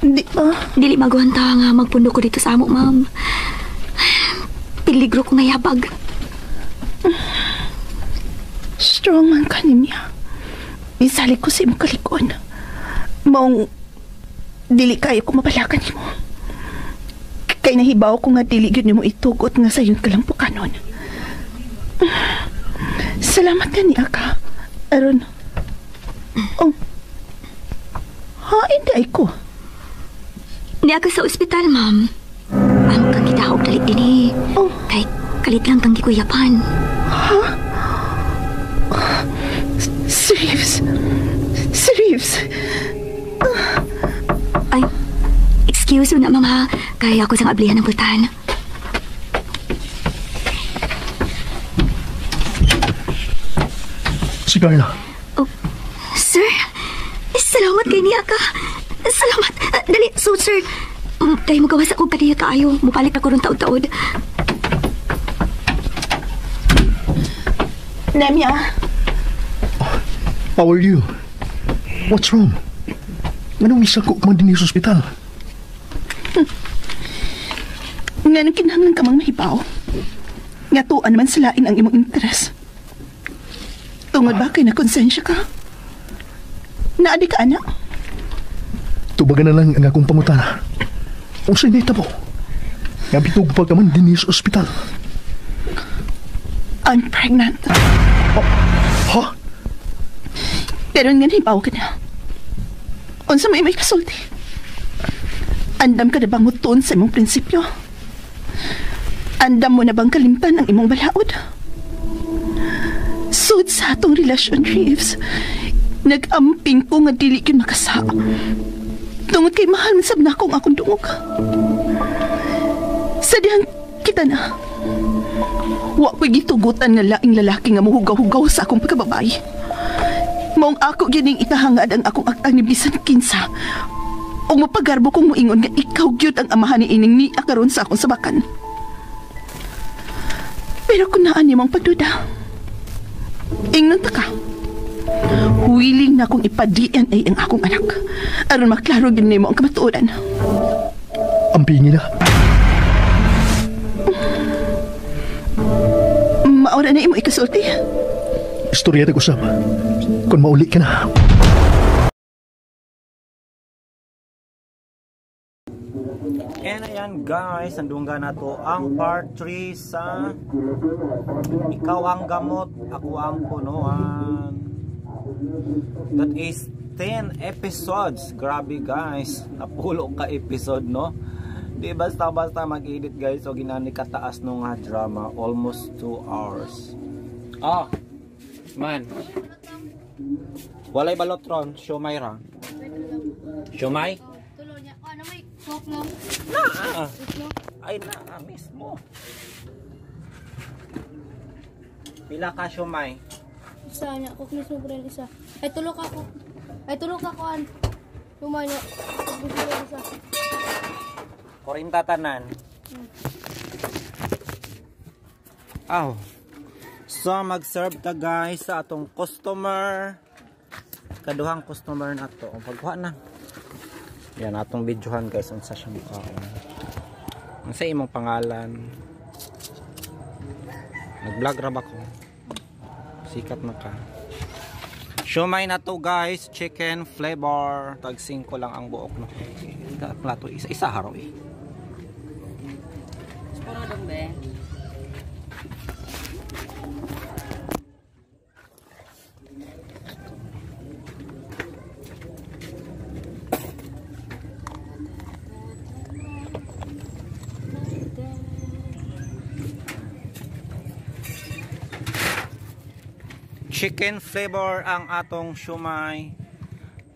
Di ba? Dili maguhanta nga magpundo ko dito sa amo, ma'am. Piligro ko nga yabag. Strong man ka niya. Isalik ko sa imong kalikon. Maong dili kayo ko mabalakan mo. Kay nahibaw ko nga dili gyud nimo itugot nga sayon kalampukanon. Salamat ka niya ka. Aron. Oh. Hain di ko. Niya ka sa ospital, ma'am. Amo kang kitahog dalit din eh. Oh. Kay kalit lang kang gikuyapan. Ha? Si Reeves. Si Reeves. Ay, excuse mo na, ma'am ha. Kaya ako sang ablihan ng pultahan. Si Carla. Oh, sir. Salamat kay niya ka. Salamat. Dali, so sir. Kayo magawa sa kong kaniya kaayo. Mupalik ako ron taod-taod. Nemya. How are you? What's wrong? Anong isa ko man din sa ospital? Nga nang kinahanglan ka mang mahibaw. Nga tuan naman silain ang imong interes. Tungod ba kay na konsensya ka? Naadi ka, anak? Tubagan na lang ang akong pangutana. Kung sa'yo nita mo, nga bitog pa ka man din sa ospital. I'm pregnant. Oh, ha? Pero nga nahibaw ka na. Unsa may kasulti? Andam ka na bang mutuon sa imong prinsipyo? Andam mo na bang kalimtan ang imong balaod? Sud sa atong relasyon, Reeves, nag-amping ko nga dili yun makasa. Tungod kay mahal man sab na akong akong dungog. Sadihan kita na. Wa ko'y gitugutan nga laing lalaki nga muhugaw-hugaw sa akong pagkababay. Maong ako gining ikahangad ang akong agtang ni bisan kinsa. O mapagarbo kong muingon nga ikaw gyud ang amahan ni ining ni akaron sa akong sabakan. Pero kung naan ni mong pagduda, ingnon ta ka. Huwiling na akong ipa-DNA ang akong anak aron maklaro din nimo ang kamatuoran. Ampingi na. Maura na imo ikasulti. Istorya na usap. Kung mauli ka na. And ayan guys, andungga na to ang part 3 sa Ikaw ang Gamot, Ako ang Punuan. That is 10 episodes. Grabe guys, napulo ka episode, no? Di basta-basta mag-edit guys. So ginani kataas nung drama, almost 2 hours. Ah, man, walay balotron, siomay ra. Siomay? Na, ay na mismo. Pila ka siomay? Isa niya, kuk mismo po rin isa. Ay tulog ako. Ay tulog ako an. Siomay niya, kuk mismo rin isa. 40 tanan. Aw. So mag-serve ta guys sa atong customer. Kaduhang customer na to. Pagkuha na. Yan, atong videohan guys. Unsa siya mukhaon. Ang sa imong pangalan. Nag-vlog ra ba ko? Sikat na ka. Siomay na to guys. Chicken flavor. Tag 5 lang ang buok. No? Plato. Isa haro eh. Puro dong be. Chicken flavor ang atong siomay.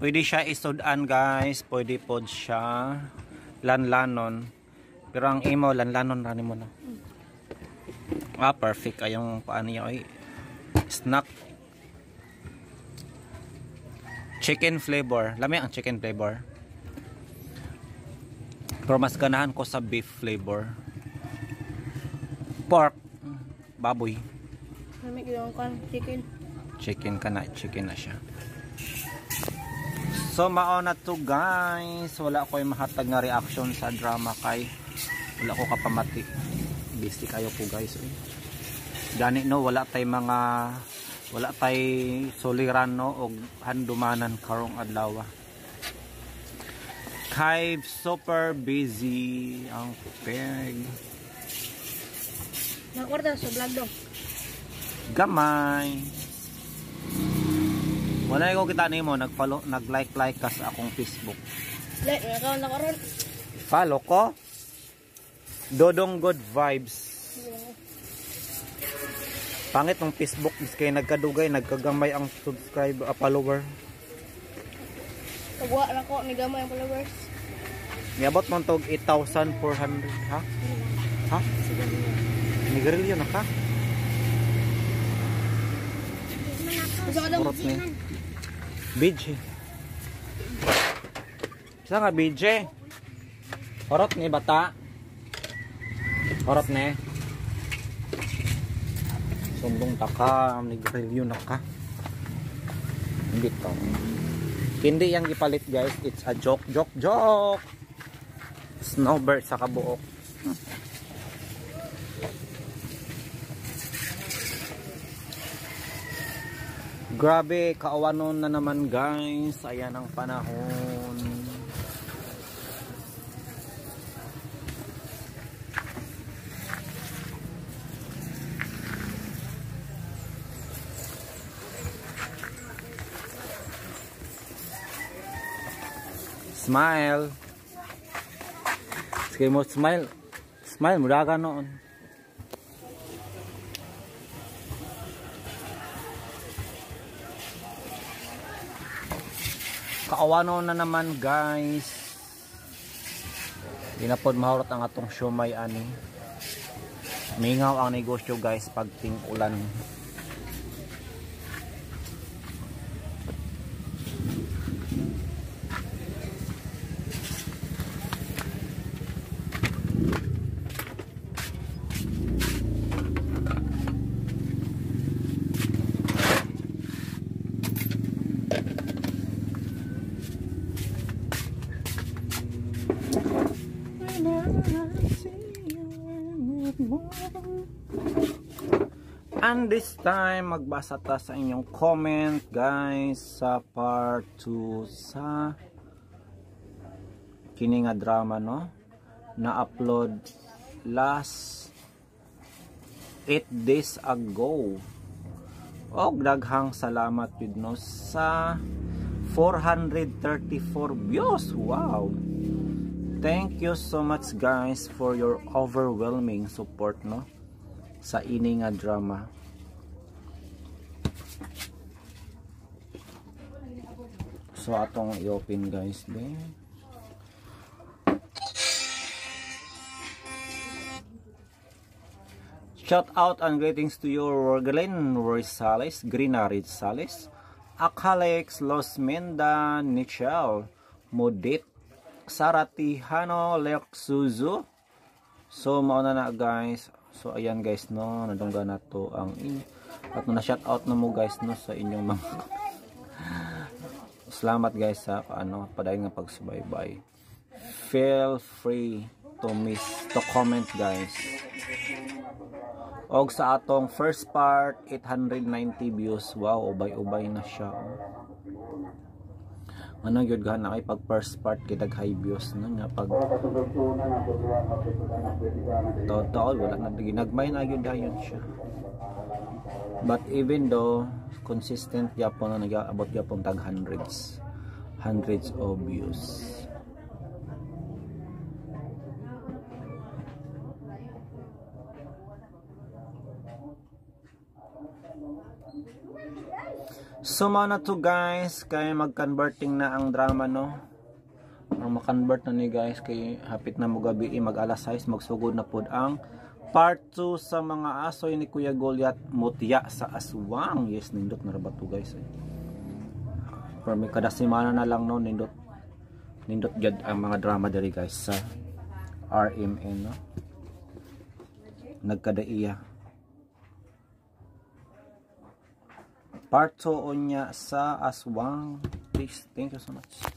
Pwede siya isudan guys. Pwede pod siya lanlanon. Pero ang imo lanlanon rani mo na. Perfect ayong paano niya ay snack. Chicken flavor. Lami ang chicken flavor. Pero mas ganahan ko sa beef flavor. Pork. Baboy. Kami gawang chicken. Chicken ka na. Chicken na siya. So mao na to guys. Wala ko yung mahatag na reaction sa drama kay wala ko kapamati. Busy kayo po guys. Gani no wala tay soliran no og handumanan karong adlaw. Kay super busy ang peg. Nakwarta sa vlog dong. Gamay. Wala ko kita nimo nag-follow, nag-like ka sa akong Facebook. Like account na karon. Follow ko. Dodong Good Vibes. Pangit ng Facebook kay nagkadugay, nagkagamay ang follower. Pagwa na ko ni gamay ang followers. Niabot mo tog 8,400 ha? Ha? Nigarilyo na ka? Kurot ni BJ. Isa nga BJ. Kurot ni bata. Kurot ni. Sumbong taka, nag-review na ka. Hindi to. Hindi yang gipalit guys. It's a joke. Snowbird sa kabuok. Grabe, kaawanon na naman guys. Ayan ang panahon. Smile. Sige mo smile. Smile mo daga noon. Kaawano na naman guys. Di na pod mahurot ang atong siomay ani. Mingaw ang negosyo guys pag ting-ulan. And this time, magbasa ta sa inyong comment guys sa part 2 sa kini nga drama no na upload last 8 days ago. Og daghang salamat yun no sa 434 views. Wow! Thank you so much guys for your overwhelming support no sa ini nga drama. So atong i-open guys be. Shout out and greetings to your Glenn Rosales, Grina Rosales, Akalex, Los Menda, Nichel, Modit, Saratihano, Lexuzu. So mauna na guys. So ayan guys no, nadungga na to ang at na shout out na mo guys no sa inyong mga Salamat guys sa padayon nga pagsubaybay. Feel free to comment guys. Og sa atong first part 890 views. Wow, ubay-ubay na siya. Ano gyud gana kay pag first part kidag high views no nga pag total wala na ginagmay na gyud dayon siya. But even though consistent yapon na nag-abot yapon tag hundreds of views. So na to guys, kay mag-converting na ang drama no. Ang ma-convert na ni guys kay hapit na mo gabi mag-alas 6 magsugod na pod ang part 2 sa mga asoy ni Kuya Goliath mutya sa aswang. Yes, nindot na rabat to guys. For me kada semana na lang no nindot jud ang mga drama diri guys sa RMN no. Nagkadaiya. Part 2 niya sa aswang. Please, thank you so much.